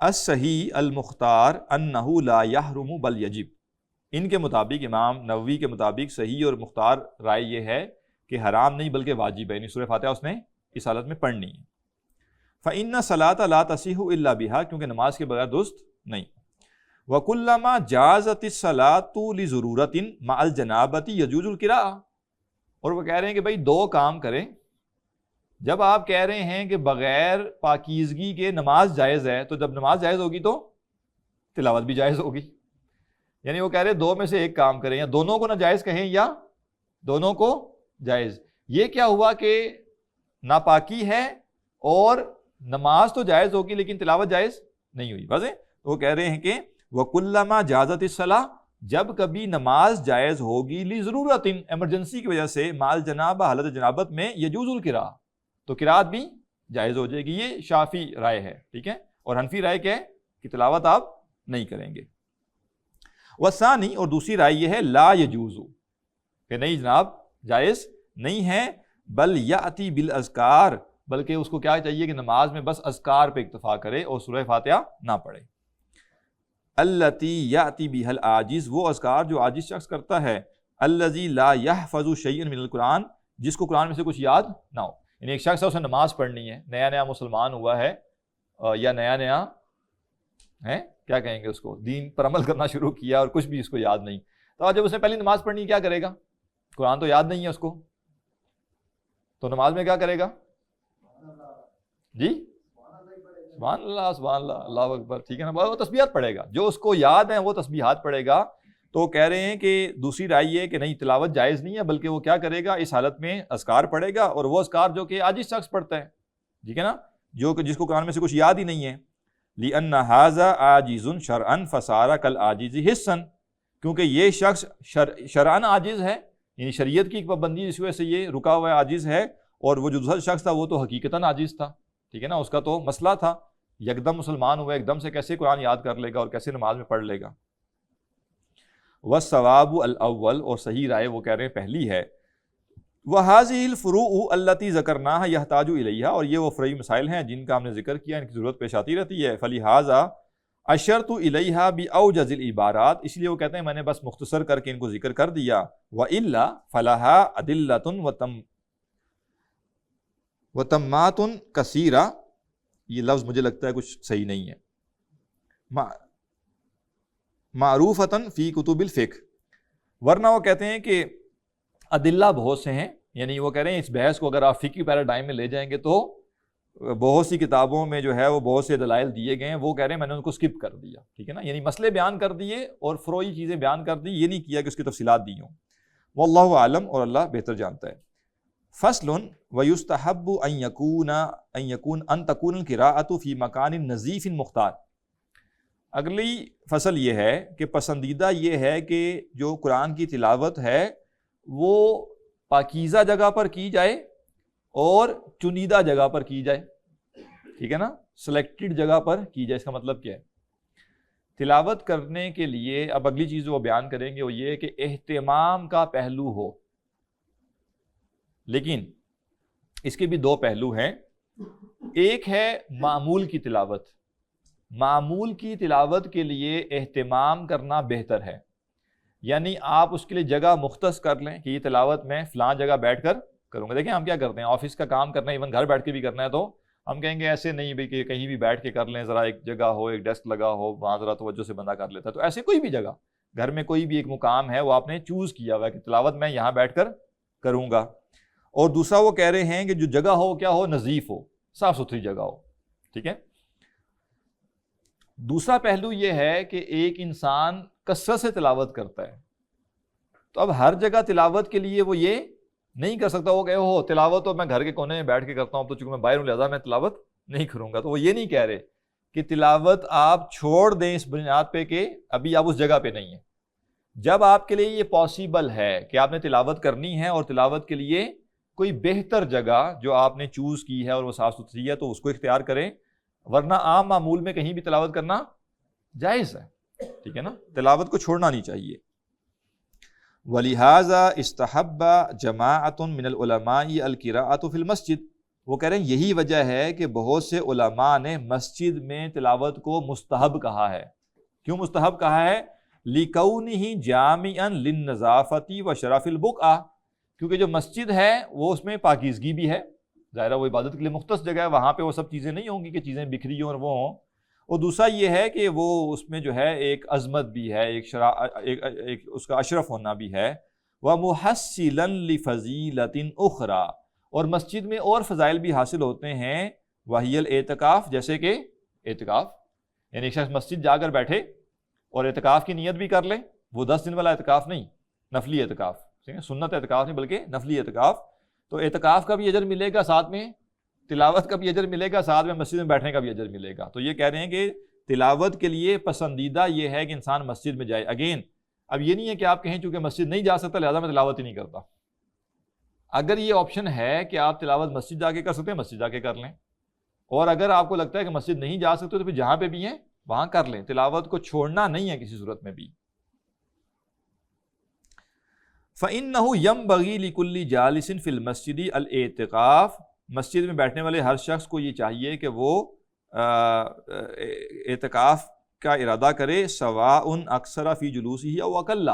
B: الصحیح المختار انہ لا یحرم بل یجب، ان کے مطابق، امام نووی کے مطابق صحیح اور مختار رائے یہ ہے کہ حرام نہیں بلکہ واجب ہے، یعنی سورہ فاتحہ اس نے اس حالت میں پڑھنی ہے. فإن الصلاۃ لا تصح الا بها، کیونکہ نماز کے بغیر درست نہیں. وکلما جازت الصلاۃ لضرورۃ مع الجنابۃ یجوز القراءۃ، اور وہ کہہ رہے ہیں کہ بھائی دو کام کریں. جب آپ کہہ رہے ہیں کہ بغیر پاکیزگی کے نماز جائز ہے، تو جب نماز جائز ہوگی تو تلاوت بھی جائز ہوگی. یعنی وہ کہہ رہے ہیں دو میں سے ایک کام کریں، یا دونوں کو ناجائز کہیں یا دونوں کو جائز. یہ کیا ہوا کہ ناپاکی ہے اور نماز تو جائز ہوگی لیکن تلاوت جائز نہیں ہوئی. واضح؟ وہ کہہ رہے ہیں کہ وَكُلَّمَا جَازَتِ الصَّلَاةُ، جب کبھی نماز جائز ہوگی لِضْرُورَةٍ، ایمرجنسی کی وجہ سے، مع الجنابہ، حالت جنابت میں، یجوز القراءۃ، تو قراءت بھی جائز ہو جائے گی. یہ شافعی رائے ہے، ٹھیک ہے. اور حنفی رائے کیا ہے کہ تلاوت آپ نہیں کریں گے. والثانی، اور دوسری رائے یہ ہے لا یجوز، کہ نہیں جناب جائز نہیں ہے. بل یأتی بالاذکار، بلکہ اس کو کیا چاہیے کہ نماز میں بس اذکار پہ اکتفا کرے اور سورہ فاتحہ نہ پڑھے. التی یأتی بها العاجز، وہ اذکار جو عاجز شخص کرتا ہے. الذی لا یحفظ شیئا من القرآن، جس کو قرآن میں سے کچھ یاد نہ ہو. یعنی ایک شخص ہے، اسے نماز پڑھنی ہے، نیا نیا مسلمان ہوا ہے، یا نیا نیا ہے کیا کہیں گے اس کو، دین پر عمل کرنا شروع کیا، اور کچھ بھی اس کو یاد نہیں. تو جب اس نے پہلی نماز پڑھنی کیا کرے گا؟ قرآن تو یاد نہیں ہے اس کو، تو نماز میں کیا کرے گا؟ جی سبحان اللہ، سبحان اللہ، اللہ اکبر، ٹھیک ہے نا. وہ تسبیحات پڑھے گا، جو اس کو یاد ہیں وہ تسبیحات پڑھے گا. تو کہہ رہے ہیں کہ دوسری رائے یہ ہے کہ نہیں، تلاوت جائز نہیں ہے، بلکہ وہ کیا کرے گا، اس حالت میں اذکار پڑھے گا، اور وہ اذکار جو کہ عاجز شخص پڑھتا ہے، ٹھیک ہے نا، جو کہ جس کو قرآن میں سے کچھ یاد ہی نہیں ہے. لِأَنَّ هَذَا عَاجِزٌ شَرْعًا فَصَارَ كَالْعَاجِزِ حِسًّا، کیونکہ یہ شخص شرعاً عاجز ہے، یعنی شریعت کی ایک پابندی جس وجہ سے یہ رکا ہوا ہے، عاجز ہے. اور وہ جو دوسرا شخص تھا وہ تو حقیقتاً عاجز تھا، ٹھیک ہے نا، اس کا تو مسئلہ تھا، یکدم مسلمان ہوا، ایک دم سے کیسے قرآن یاد کر لے گا اور کیسے نماز میں پڑھ لے گا. والصواب الاول، اور صحیح رائے وہ کہہ رہے ہیں پہلی ہے. وهذه الفروع التي ذكرناها يحتاج اليها، اور یہ وہ فرعی مسائل ہیں جن کا ہم نے ذکر کیا، ان کی ضرورت پیش آتی رہتی ہے. فلہذا اشرت الیہا باوجز العبارات، اس لیے وہ کہتے ہیں میں نے بس مختصر کر کے ان کو ذکر کر دیا. والا فلها ادلۃ وتمات کثیرہ، یہ لفظ مجھے لگتا ہے کچھ صحیح نہیں ہے. معروفتاً فی کتب الفقہ، ورنہ وہ کہتے ہیں کہ ادلہ بہت سے ہیں، یعنی وہ کہہ رہے ہیں اس بحث کو اگر آپ فقہی پیراڈائم میں لے جائیں گے تو بہت سی کتابوں میں جو ہے وہ بہت سے دلائل دیے گئے ہیں، وہ کہہ رہے ہیں میں نے ان کو سکپ کر دیا. ٹھیک ہے نا، یعنی مسئلے بیان کر دیے اور فروعی چیزیں بیان کر دی، یہ نہیں کیا کہ اس کی تفصیلات دی ہوں. واللہ عالم، اور اللہ بہتر جانتا ہے. فصل ویستحب ان تکون القراءۃ فی مکان نظیف مختار. اگلی فصل یہ ہے کہ پسندیدہ یہ ہے کہ جو قرآن کی تلاوت ہے وہ پاکیزہ جگہ پر کی جائے اور چنیدہ جگہ پر کی جائے. ٹھیک ہے نا، سلیکٹڈ جگہ پر کی جائے. اس کا مطلب کیا ہے؟ تلاوت کرنے کے لیے اب اگلی چیز وہ بیان کریں گے وہ یہ کہ اہتمام کا پہلو ہو، لیکن اس کے بھی دو پہلو ہیں. ایک ہے معمول کی تلاوت. معمول کی تلاوت کے لیے اہتمام کرنا بہتر ہے، یعنی آپ اس کے لیے جگہ مختص کر لیں کہ یہ تلاوت میں فلاں جگہ بیٹھ کر کروں گا. دیکھیں ہم کیا کرتے ہیں، آفس کا کام کرنا ہے، ایون گھر بیٹھ کے بھی کرنا ہے، تو ہم کہیں گے ایسے نہیں بھی کہ کہیں بھی بیٹھ کے کر لیں، ذرا ایک جگہ ہو، ایک ڈیسک لگا ہو، وہاں ذرا توجہ سے بندہ کر لیتا ہے. تو ایسے کوئی بھی جگہ گھر میں کوئی بھی ایک مقام ہے وہ آپ نے چوز کیا ہوا ہے کہ تلاوت میں یہاں بیٹھ کر کروں گا. اور دوسرا وہ کہہ رہے ہیں کہ جو جگہ ہو کیا ہو، نظیف ہو، صاف ستھری جگہ ہو. ٹھیک ہے. دوسرا پہلو یہ ہے کہ ایک انسان کثرت سے تلاوت کرتا ہے، تو اب ہر جگہ تلاوت کے لیے وہ یہ نہیں کر سکتا وہ کہ ہو تلاوت تو میں گھر کے کونے میں بیٹھ کے کرتا ہوں، تو چونکہ میں باہر ہوں لہٰذا میں تلاوت نہیں کروں گا. تو وہ یہ نہیں کہہ رہے کہ تلاوت آپ چھوڑ دیں اس بنیاد پہ کہ ابھی آپ اس جگہ پہ نہیں ہیں. جب آپ کے لیے یہ پاسبل ہے کہ آپ نے تلاوت کرنی ہے اور تلاوت کے لیے کوئی بہتر جگہ جو آپ نے چوز کی ہے اور وہ صاف ستھری ہے تو اس کو اختیار کریں، ورنہ عام معمول میں کہیں بھی تلاوت کرنا جائز ہے. ٹھیک ہے نا، تلاوت کو چھوڑنا نہیں چاہیے. وَلِهَذَا اسْتَحَبَّ جَمَاعَةٌ مِّنَ الْعُلَمَاءِ الْقِرَاءَةُ فِي الْمَسْجِدِ. وہ کہہ رہے ہیں یہی وجہ ہے کہ بہت سے علماء نے مسجد میں تلاوت کو مستحب کہا ہے. کیوں مستحب کہا ہے؟ لِكَوْنِهِ جَامِعًا لِلنَّظَافَةِ وَشَرَفِ الْبُقْعَةِ. کیونکہ جو مسجد ہے وہ اس میں پاکیزگی بھی ہے، ظاہر ہے وہ عبادت کے لیے مختص جگہ ہے، وہاں پہ وہ سب چیزیں نہیں ہوں گی کہ چیزیں بکھری ہوں اور وہ ہوں. اور دوسرا یہ ہے کہ وہ اس میں جو ہے ایک عظمت بھی ہے، ایک اس کا اشرف ہونا بھی ہے. وَمُحَسِّلًا لِفَضِيلَةٍ أُخْرَى. اور مسجد میں اور فضائل بھی حاصل ہوتے ہیں، وَهِيَ الْاعْتِكَاف، جیسے کہ اعتکاف. یعنی ایک شخص مسجد جا کر بیٹھے اور اعتکاف کی نیت بھی کر لے، وہ 10 دن والا اعتکاف نہیں، نفلی اعتکاف، سنت اعتکاف نہیں بلکہ نفلی اعتکاف. تو اعتکاف کا بھی اجر ملے گا، ساتھ میں تلاوت کا بھی اجر ملے گا، ساتھ میں مسجد میں بیٹھنے کا بھی اجر ملے گا. تو یہ کہہ رہے ہیں کہ تلاوت کے لیے پسندیدہ یہ ہے کہ انسان مسجد میں جائے. اگین اب یہ نہیں ہے کہ آپ کہیں چونکہ مسجد نہیں جا سکتا لہذا میں تلاوت ہی نہیں کرتا. اگر یہ آپشن ہے کہ آپ تلاوت مسجد جا کے کر سکتے ہیں، مسجد جا کے کر لیں. اور اگر آپ کو لگتا ہے کہ مسجد نہیں جا سکتے تو پھر جہاں پہ بھی ہیں وہاں کر لیں. تلاوت کو چھوڑنا نہیں ہے کسی صورت میں بھی. فَإِنَّهُ يَنبَغِي لِكُلِّ جَالِسٍ فِي الْمَسْجِدِ الْاعْتِكَاف. مسجد میں بیٹھنے والے ہر شخص کو یہ چاہیے کہ وہ اعتکاف کا ارادہ کرے، سواء اکثر فی جلوسہ او اقل.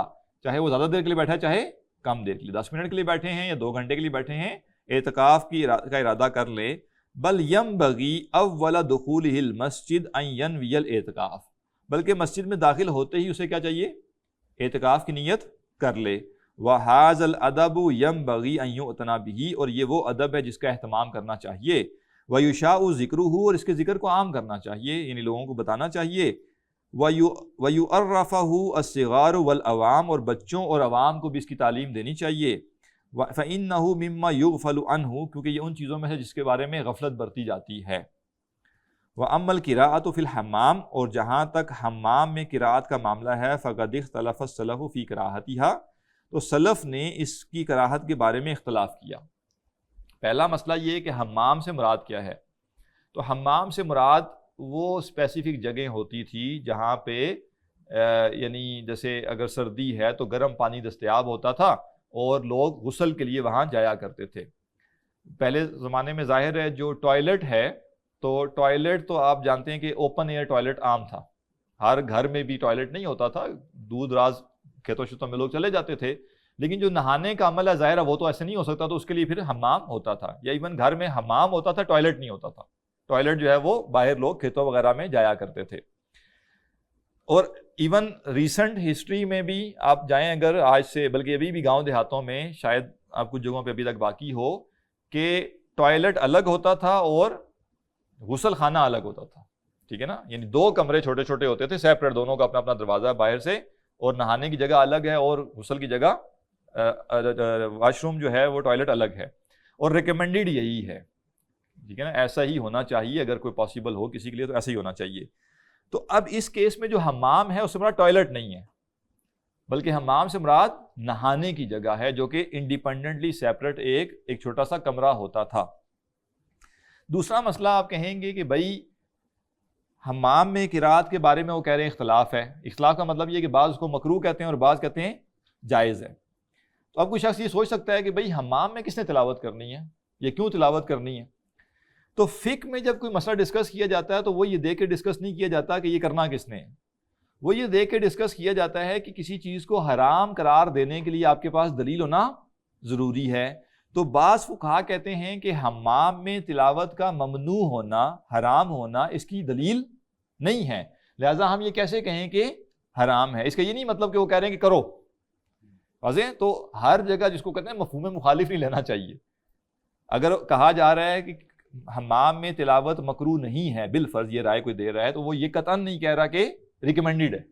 B: چاہے وہ زیادہ دیر کے لیے بیٹھا ہے چاہے کم دیر کے لیے، 10 منٹ کے لیے بیٹھے ہیں یا 2 گھنٹے کے لیے بیٹھے ہیں، اعتکاف کا ارادہ کر لے. بل ينبغي اول دخولہ المسجد ان ينوی الاعتکاف. بلکہ مسجد میں داخل ہوتے ہی اسے کیا چاہیے؟ اعتکاف کی نیت کر لے. وَهَذَا الْأَدَبُ يَنبَغِي أَن يُعْتَنَى بِهِ. اور یہ وہ ادب ہے جس کا اہتمام کرنا چاہیے. وَيُشَاءُ ذِكْرُهُ. اور اس کے ذکر کو عام کرنا چاہیے، یعنی لوگوں کو بتانا چاہیے. وَيُعَرَّفَهُ الصِّغَارُ وَالْعَوَامُ. اور بچوں اور عوام کو بھی اس کی تعلیم دینی چاہیے. فَإِنَّهُ مِمَّا يُغْفَلُ عَنْهُ. کیونکہ یہ ان چیزوں میں ہے جس کے بارے میں غفلت برتی جاتی ہے. وَأَمَّا الْقِرَاءَةُ فِي الْحَمَّامِ. اور جہاں تک حمام میں قراءت کا معاملہ ہے، فَقَدِ اخْتَلَفَ السَّلَفُ فِي قِرَاءَتِهَا. تو سلف نے اس کی کراہت کے بارے میں اختلاف کیا. پہلا مسئلہ یہ ہے کہ حمام سے مراد کیا ہے. تو حمام سے مراد وہ اسپیسیفک جگہیں ہوتی تھی جہاں پہ یعنی جیسے اگر سردی ہے تو گرم پانی دستیاب ہوتا تھا اور لوگ غسل کے لیے وہاں جایا کرتے تھے. پہلے زمانے میں ظاہر ہے جو ٹوائلٹ ہے تو ٹوائلٹ تو آپ جانتے ہیں کہ اوپن ایئر ٹوائلٹ عام تھا، ہر گھر میں بھی ٹوائلٹ نہیں ہوتا تھا، دور دراز کھیتوں شتوں میں لوگ چلے جاتے تھے. لیکن جو نہانے کا عمل ہے ظاہر ہے وہ تو ایسے نہیں ہو سکتا، تو اس کے لیے پھر حمام ہوتا تھا، یا ایون گھر میں حمام ہوتا تھا، ٹوائلٹ نہیں ہوتا تھا. ٹوائلٹ جو ہے وہ باہر لوگ کھیتوں وغیرہ میں جایا کرتے تھے. اور ایون ریسنٹ ہسٹری میں بھی آپ جائیں اگر آج سے، بلکہ ابھی بھی گاؤں دیہاتوں میں شاید آپ کچھ جگہوں پہ ابھی تک باقی ہو کہ ٹوائلٹ الگ ہوتا تھا اور غسل خانہ الگ ہوتا تھا. ٹھیک ہے نا، یعنی 2 کمرے چھوٹے چھوٹے ہوتے تھے سیپریٹ، دونوں کا اپنا اپنا دروازہ ہے باہر سے، اور نہانے کی جگہ الگ ہے اور غسل کی جگہ واش روم جو ہے وہ ٹوائلٹ الگ ہے. اور ریکمینڈیڈ یہی ہے. ٹھیک ہے نا، ایسا ہی ہونا چاہیے، اگر کوئی پاسبل ہو کسی کے لیے تو ایسا ہی ہونا چاہیے. تو اب اس کیس میں جو حمام ہے اس سے مراد ٹوائلٹ نہیں ہے، بلکہ حمام سے مراد نہانے کی جگہ ہے، جو کہ انڈیپینڈنٹلی سیپریٹ ایک چھوٹا سا کمرہ ہوتا تھا. دوسرا مسئلہ آپ کہیں گے کہ بھائی حمام میں قرات کے بارے میں وہ کہہ رہے ہیں اختلاف ہے. اختلاف کا مطلب یہ کہ بعض اس کو مکروہ کہتے ہیں اور بعض کہتے ہیں جائز ہے. تو اب کوئی شخص یہ سوچ سکتا ہے کہ بھائی حمام میں کس نے تلاوت کرنی ہے، یہ کیوں تلاوت کرنی ہے؟ تو فقہ میں جب کوئی مسئلہ ڈسکس کیا جاتا ہے تو وہ یہ دیکھ کے ڈسکس نہیں کیا جاتا کہ یہ کرنا کس نے ہے. وہ یہ دیکھ کے ڈسکس کیا جاتا ہے کہ کسی چیز کو حرام قرار دینے کے لیے آپ کے پاس دلیل ہونا ضروری ہے. تو بعض فقہا کہتے ہیں کہ حمام میں تلاوت کا ممنوع ہونا، حرام ہونا، اس کی دلیل نہیں ہے، لہٰذا ہم یہ کیسے کہیں کہ حرام ہے. اس کا یہ نہیں مطلب کہ وہ کہہ رہے ہیں کہ کرو. واضح؟ تو ہر جگہ جس کو کہتے ہیں مفہوم مخالف نہیں لینا چاہیے. اگر کہا جا رہا ہے کہ حمام میں تلاوت مکروہ نہیں ہے بالفرض، یہ رائے کوئی دے رہا ہے، تو وہ یہ قطعاً نہیں کہہ رہا کہ ریکمینڈیڈ ہے.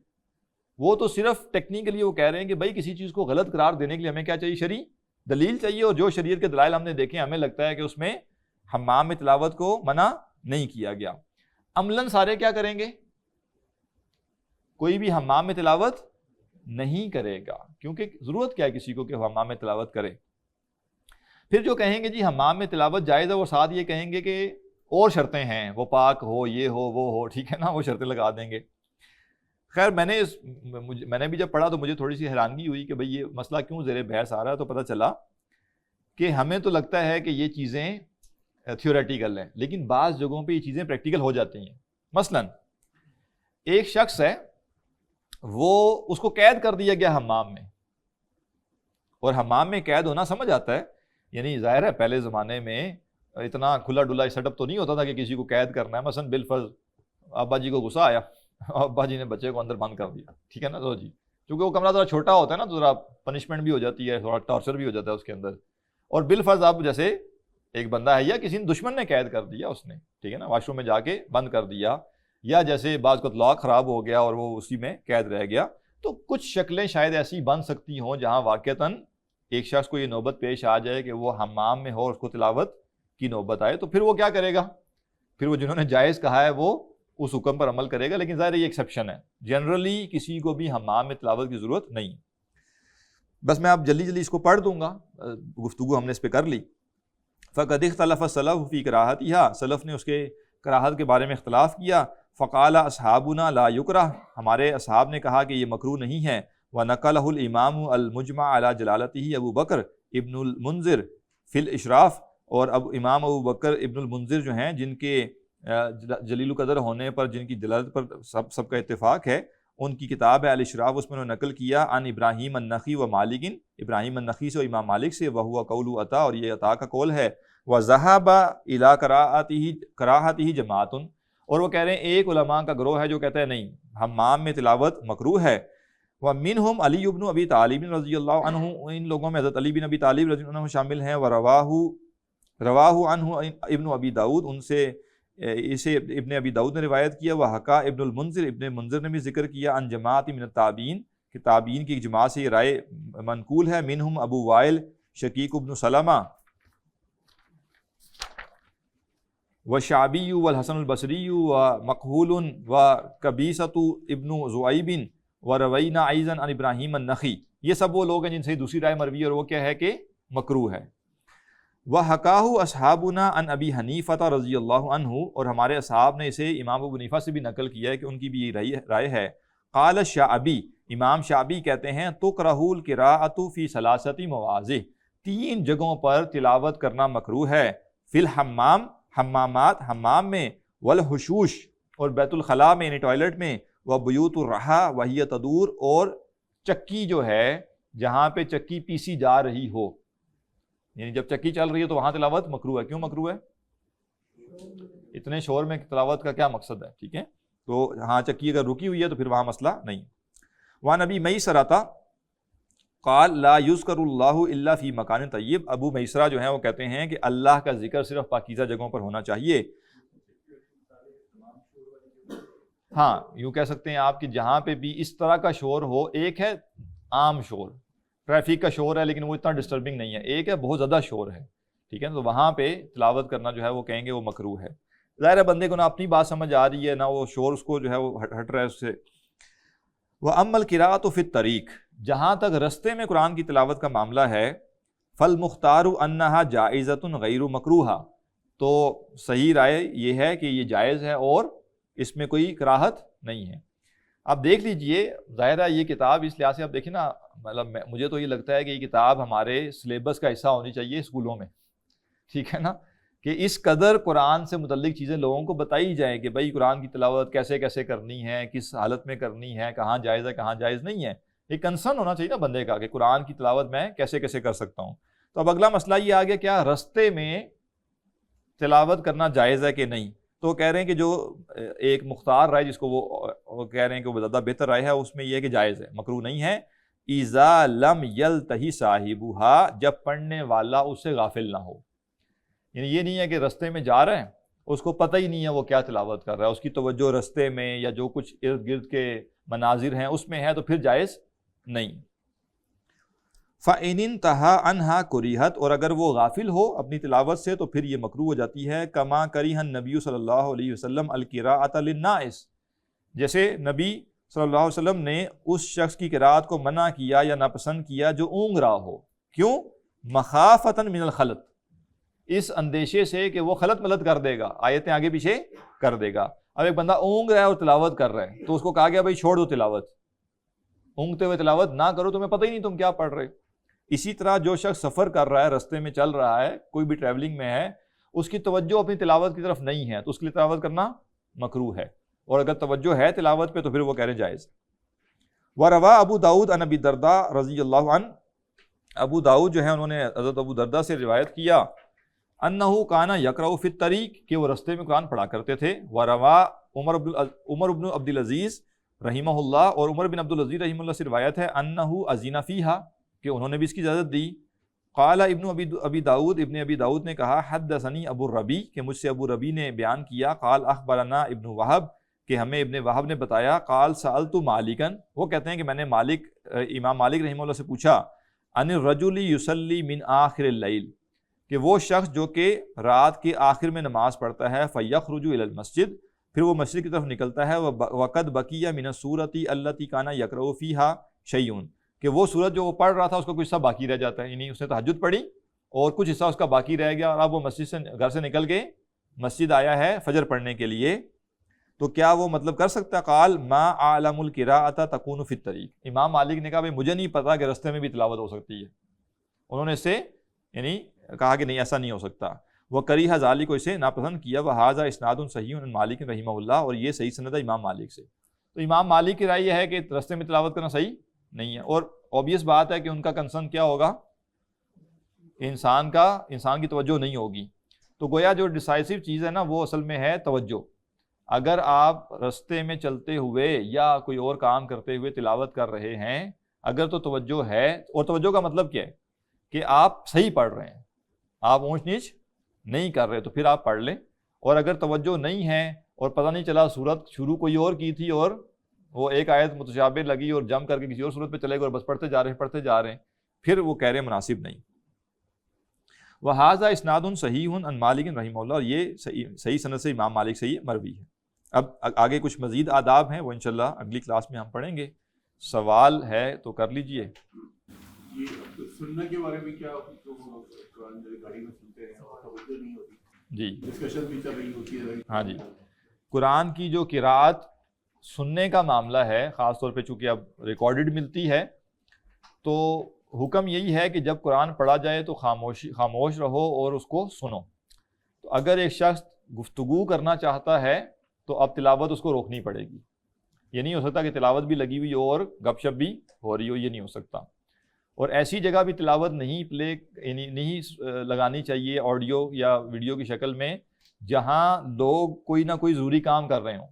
B: وہ تو صرف ٹیکنیکلی وہ کہہ رہے ہیں کہ بھائی کسی چیز کو غلط قرار دینے کے لیے ہمیں کیا چاہیے؟ شرعی دلیل چاہیے. اور جو شریعت کے دلائل ہم نے دیکھے ہمیں لگتا ہے کہ اس میں حمام میں تلاوت کو منع نہیں کیا گیا. عملاً سارے کیا کریں گے؟ کوئی بھی حمام میں تلاوت نہیں کرے گا، کیونکہ ضرورت کیا ہے کسی کو کہ حمام میں تلاوت کرے. پھر جو کہیں گے جی حمام میں تلاوت جائز ہے، وہ ساتھ یہ کہیں گے کہ اور شرطیں ہیں، وہ پاک ہو، یہ ہو، وہ ہو. ٹھیک ہے نا، وہ شرطیں لگا دیں گے. خیر میں نے بھی جب پڑھا تو مجھے تھوڑی سی حیرانگی ہوئی کہ بھئی یہ مسئلہ کیوں زیر بحث آ رہا ہے. تو پتہ چلا کہ ہمیں تو لگتا ہے کہ یہ چیزیں تھیوریٹیکل ہیں، لیکن بعض جگہوں پہ یہ چیزیں پریکٹیکل ہو جاتی ہیں. مثلا ایک شخص ہے، وہ اس کو قید کر دیا گیا حمام میں، اور حمام میں قید ہونا سمجھ آتا ہے، یعنی ظاہر ہے پہلے زمانے میں اتنا کھلا ڈلا سیٹ اپ تو نہیں ہوتا تھا کہ کسی کو قید کرنا ہے. مثلا بالفرض ابا جی کو غصہ آیا، ابا جی نے بچے کو اندر بند کر دیا. ٹھیک ہے نا، تو جی کیونکہ وہ کمرہ ذرا چھوٹا ہوتا ہے نا، تو ذرا پنشمنٹ بھی ہو جاتی ہے، تھوڑا ٹارچر بھی ہو جاتا ہے اس کے اندر. اور بالفرض اب جیسے ایک بندہ ہے یا کسی نے دشمن نے قید کر دیا اس نے، ٹھیک ہے نا، واش روم میں جا کے بند کر دیا، یا جیسے بعض کو لاک خراب ہو گیا اور وہ اسی میں قید رہ گیا. تو کچھ شکلیں شاید ایسی بن سکتی ہوں جہاں واقعتاً ایک شخص کو یہ نوبت پیش آ جائے کہ وہ حمام میں ہو اور اس کو تلاوت کی نوبت آئے. تو پھر وہ کیا کرے گا؟ پھر وہ جنہوں نے جائز کہا ہے وہ اس حکم پر عمل کرے گا. لیکن ظاہر یہ ایکسیپشن ہے، جنرلی کسی کو بھی حمام میں تلاوت کی ضرورت نہیں. بس میں اب جلدی اس کو پڑھ دوں گا، گفتگو ہم نے اس پہ کر لی. فقد اختلف السلف فی کراہتھا، سلف نے اس کے کراہت کے بارے میں اختلاف کیا. فقال اصحابنا لا یکرہ، ہمارے اصحاب نے کہا کہ یہ مکروہ نہیں ہے. ونقلہ الامام المجمع علی جلالتہ ابو بکر ابن المنذر فی الاشراف، اور اب امام ابو بکر ابن المنذر جو ہیں، جن کے جلیل القدر ہونے پر، جن کی جلالت پر سب کا اتفاق ہے، ان کی کتاب ہے الاشراف، اس میں انہوں نے نقل کیا عن ابراہیم النخعی و مالک، ابراہیم النخعی سے و امام مالک سے، وہو قول عطا، اور یہ عطا کا قول ہے. وذهب الى کراہتہ جماعت، اور وہ کہہ رہے ہیں ایک علماء کا گروہ ہے جو کہتا ہے نہیں حمام میں تلاوت مکروہ ہے. ومنہم علی بن ابی طالب رضی اللہ عنہ، ان لوگوں میں حضرت علی بن ابی طالب رضی اللہ عنہ شامل ہیں. رواہ عنہ ابن ابی داود، ان سے اسے ابن ابی داود نے روایت کیا. وحکا ابن المنذر، ابن منذر نے بھی ذکر کیا عن جماعت من التابعین، کہ تابعین کی ایک جماعت سے یہ رائے منقول ہے. منہم ابو وائل شقیق ابن سلمہ وشعبی والحسن البصری ومقہول وقبیصۃ ابن ذؤیب وروینا ایضا عن ابراہیم النخعی. یہ سب وہ لوگ ہیں جن سے دوسری رائے مروی ہے، اور وہ کیا ہے کہ مکروہ ہے. وحکاہ اصحابنا عن ابی حنیفہ رضی اللہ عنہ، اور ہمارے اصحاب نے اسے امام ابو حنیفہ سے بھی نقل کیا ہے کہ ان کی بھی یہ رائے ہے. قال الشعبی، امام شعبی کہتے ہیں تکرہ القراءۃ فی ثلاثۃ مواضع، 3 جگہوں پر تلاوت کرنا مکروہ ہے. فی الحمام، حمامات، حمام میں، والحشوش، اور بیت الخلاء میں یعنی ٹوائلٹ میں، وبیوت الرحا وہی تدور، اور چکی جو ہے جہاں پہ چکی پیسی جا رہی ہو، یعنی جب چکی چل رہی ہے تو وہاں تلاوت مکروہ ہے. کیوں مکروہ ہے؟ اتنے شور میں تلاوت کا کیا مقصد ہے؟ ٹھیک ہے، تو ہاں چکی اگر رکی ہوئی ہے تو پھر وہاں مسئلہ نہیں۔ وعن ابی میسرہ قال لا یذکر اللہ الا فی مکان طیب، ابو میسرہ جو ہیں وہ کہتے ہیں کہ اللہ کا ذکر صرف پاکیزہ جگہوں پر ہونا چاہیے۔ ہاں یوں کہہ سکتے ہیں آپ کہ جہاں پہ بھی اس طرح کا شور ہو، ایک ہے عام شور، ٹریفک کا شور ہے لیکن وہ اتنا ڈسٹربنگ نہیں ہے، ایک ہے بہت زیادہ شور ہے، ٹھیک ہے، تو وہاں پہ تلاوت کرنا جو ہے وہ کہیں گے وہ مکروہ ہے۔ ظاہر ہے بندے کو نہ اپنی بات سمجھ آ رہی ہے نہ وہ شور اس کو جو ہے وہ ہٹ رہا ہے اس سے۔ وَأَمَّا الْقِرَاءَةُ فِي الطَّرِيقِ، جہاں تک رستے میں قرآن کی تلاوت کا معاملہ ہے، فَالْمُخْتَارُ أَنَّهَا جَائِزَةٌ غَيْرُ مَكْرُوهَةٌ، تو صحیح رائے یہ ہے کہ یہ جائز ہے اور اس میں کوئی کراہت نہیں ہے۔ آپ دیکھ لیجئے، ظاہر ہے یہ کتاب اس لحاظ سے آپ دیکھیں نا، مطلب مجھے تو یہ لگتا ہے کہ یہ کتاب ہمارے سلیبس کا حصہ ہونی چاہیے اسکولوں میں، ٹھیک ہے نا، کہ اس قدر قرآن سے متعلق چیزیں لوگوں کو بتائی جائیں کہ بھائی قرآن کی تلاوت کیسے کیسے کرنی ہے، کس حالت میں کرنی ہے، کہاں جائز ہے کہاں جائز نہیں ہے، ایک کنسرن ہونا چاہیے نا بندے کا کہ قرآن کی تلاوت میں کیسے کیسے کر سکتا ہوں۔ تو اب اگلا مسئلہ یہ آ گیا کیا رستے میں تلاوت کرنا جائز ہے کہ نہیں؟ تو کہہ رہے ہیں کہ جو ایک مختار رائے جس کو وہ کہہ رہے ہیں کہ وہ زیادہ بہتر رائے ہے، اس میں یہ ہے کہ جائز ہے، مکروہ نہیں ہے۔ اذا لم یلتہی صاحبها، جب پڑھنے والا اس سے غافل نہ ہو، یعنی یہ نہیں ہے کہ رستے میں جا رہے ہیں اس کو پتہ ہی نہیں ہے وہ کیا تلاوت کر رہا ہے، اس کی توجہ رستے میں یا جو کچھ ارد گرد کے مناظر ہیں اس میں ہے تو پھر جائز نہیں۔ فَإِنِ انْتَهَا عَنْهَا كُرِهَتْ، اور اگر وہ غافل ہو اپنی تلاوت سے تو پھر یہ مکروہ ہو جاتی ہے۔ كَمَا كَرِهَ النَّبِيُّ صلی اللہ علیہ وسلم الْقِرَاءَةَ لِلنَّاسِ، جیسے نبی صلی اللہ علیہ وسلم نے اس شخص کی قرات کو منع کیا یا ناپسند کیا جو اونگ رہا ہو، کیوں؟ مخافۃ من الخلط، اس اندیشے سے کہ وہ خلط ملط کر دے گا، آیتیں آگے پیچھے کر دے گا۔ اب ایک بندہ اونگ رہا ہے اور تلاوت کر رہا ہے تو اس کو کہا گیا بھائی چھوڑ دو تلاوت، اونگتے ہوئے تلاوت نہ کرو، تمہیں پتہ ہی نہیں تم کیا پڑھ رہے۔ اسی طرح جو شخص سفر کر رہا ہے، رستے میں چل رہا ہے، کوئی بھی ٹریولنگ میں ہے، اس کی توجہ اپنی تلاوت کی طرف نہیں ہے تو اس کے لیے تلاوت کرنا مکروہ ہے، اور اگر توجہ ہے تلاوت پہ تو پھر وہ کہہ رہے جائز۔ وَرَوَا ابو داؤد عن ابی درداء رضی اللہ عنہ، ابو داؤد جو ہے انہوں نے حضرت ابو درداء سے روایت کیا، انہو کانا یقرأ فی الطریق، کہ وہ رستے میں قرآن پڑھا کرتے تھے۔ وَرَوَا عمر بن عبد العزیز رحمہ اللہ، اور عمر بن عبد العزیز رحمہ اللہ سے روایت ہے، انہو اذن فیہا، کہ انہوں نے بھی اس کی اجازت دی۔ قال ابن ابی داؤد، ابن ابی داؤد نے کہا، حدثنی ابو الربیع، کہ مجھ سے ابو ربیع نے بیان کیا، قال اخبرنا ابن وہب، کہ ہمیں ابن وہب نے بتایا، قال سألت مالکا، وہ کہتے ہیں کہ میں نے امام مالک رحمہ اللہ سے پوچھا، ان الرجل یصلی من آخر اللیل، کہ وہ شخص جو کہ رات کے آخر میں نماز پڑھتا ہے، فیخرج الی المسجد، پھر وہ مسجد کی طرف نکلتا ہے، وقد بقی من السورۃ التی کان یقرأ فیہا شیء، کہ وہ سورت جو وہ پڑھ رہا تھا اس کا کچھ حصہ باقی رہ جاتا ہے، یعنی اس نے تہجد پڑھی اور کچھ حصہ اس کا باقی رہ گیا، اور اب وہ مسجد سے گھر سے نکل کے مسجد آیا ہے فجر پڑھنے کے لیے، تو کیا وہ مطلب کر سکتا ہے؟ قال ما اعلم القراءۃ تکون فی الطریق، امام مالک نے کہا بھائی مجھے نہیں پتا کہ رستے میں بھی تلاوت ہو سکتی ہے، انہوں نے اس سے یعنی کہا کہ نہیں ایسا نہیں ہو سکتا۔ وہ کریہ ذالک، کو اسے ناپسند کیا، وہذا اسناد صحیح عن مالک رحمہ اللہ، اور یہ صحیح سند ہے امام مالک سے۔ تو امام مالک کی رائے یہ ہے کہ رستے میں تلاوت کرنا صحیح نہیں ہے، اور اوبیس بات ہے کہ ان کا کنسرن کیا ہوگا، انسان کی توجہ نہیں ہوگی، تو گویا جو ڈیسائسو چیز ہے نا وہ اصل میں ہے توجہ۔ اگر آپ رستے میں چلتے ہوئے یا کوئی اور کام کرتے ہوئے تلاوت کر رہے ہیں، اگر تو توجہ ہے، اور توجہ کا مطلب کیا ہے کہ آپ صحیح پڑھ رہے ہیں، آپ اونچ نیچ نہیں کر رہے، تو پھر آپ پڑھ لیں، اور اگر توجہ نہیں ہے اور پتہ نہیں چلا سورت شروع کوئی اور کی تھی اور وہ ایک آیت متشابہ لگی اور جم کر کے کسی اور صورت پہ چلے گئے اور بس پڑھتے جا رہے ہیں، پھر وہ کہہ رہے ہیں مناسب نہیں۔ وَهَذَا إِسْنَادٌ صَحِيحٌ عَنْ مَالِكٍ رحمہ اللہ، اور یہ صحیح سند سے امام مالک سے یہ مروی ہے۔ اب آگے کچھ مزید آداب ہیں وہ انشاءاللہ اگلی کلاس میں ہم پڑھیں گے، سوال ہے تو کر لیجئے۔
C: یہ سننے کے بارے میں کیا قرآن گاڑی میں سنتے ہیں اور توجہ نہیں ہوتی،
B: جی
C: ڈسکشن بھی چل رہی ہوتی ہے،
B: ہاں جی، قرآن کی جو قرات سننے کا معاملہ ہے، خاص طور پہ چونکہ اب ریکارڈڈ ملتی ہے، تو حکم یہی ہے کہ جب قرآن پڑھا جائے تو خاموش رہو اور اس کو سنو۔ تو اگر ایک شخص گفتگو کرنا چاہتا ہے تو اب تلاوت اس کو روکنی پڑے گی، یہ نہیں ہو سکتا کہ تلاوت بھی لگی ہوئی ہو اور گپ شپ بھی ہو رہی ہو، یہ نہیں ہو سکتا۔ اور ایسی جگہ بھی تلاوت نہیں لگانی چاہیے آڈیو یا ویڈیو کی شکل میں جہاں لوگ کوئی نہ کوئی ضروری کام کر رہے ہوں.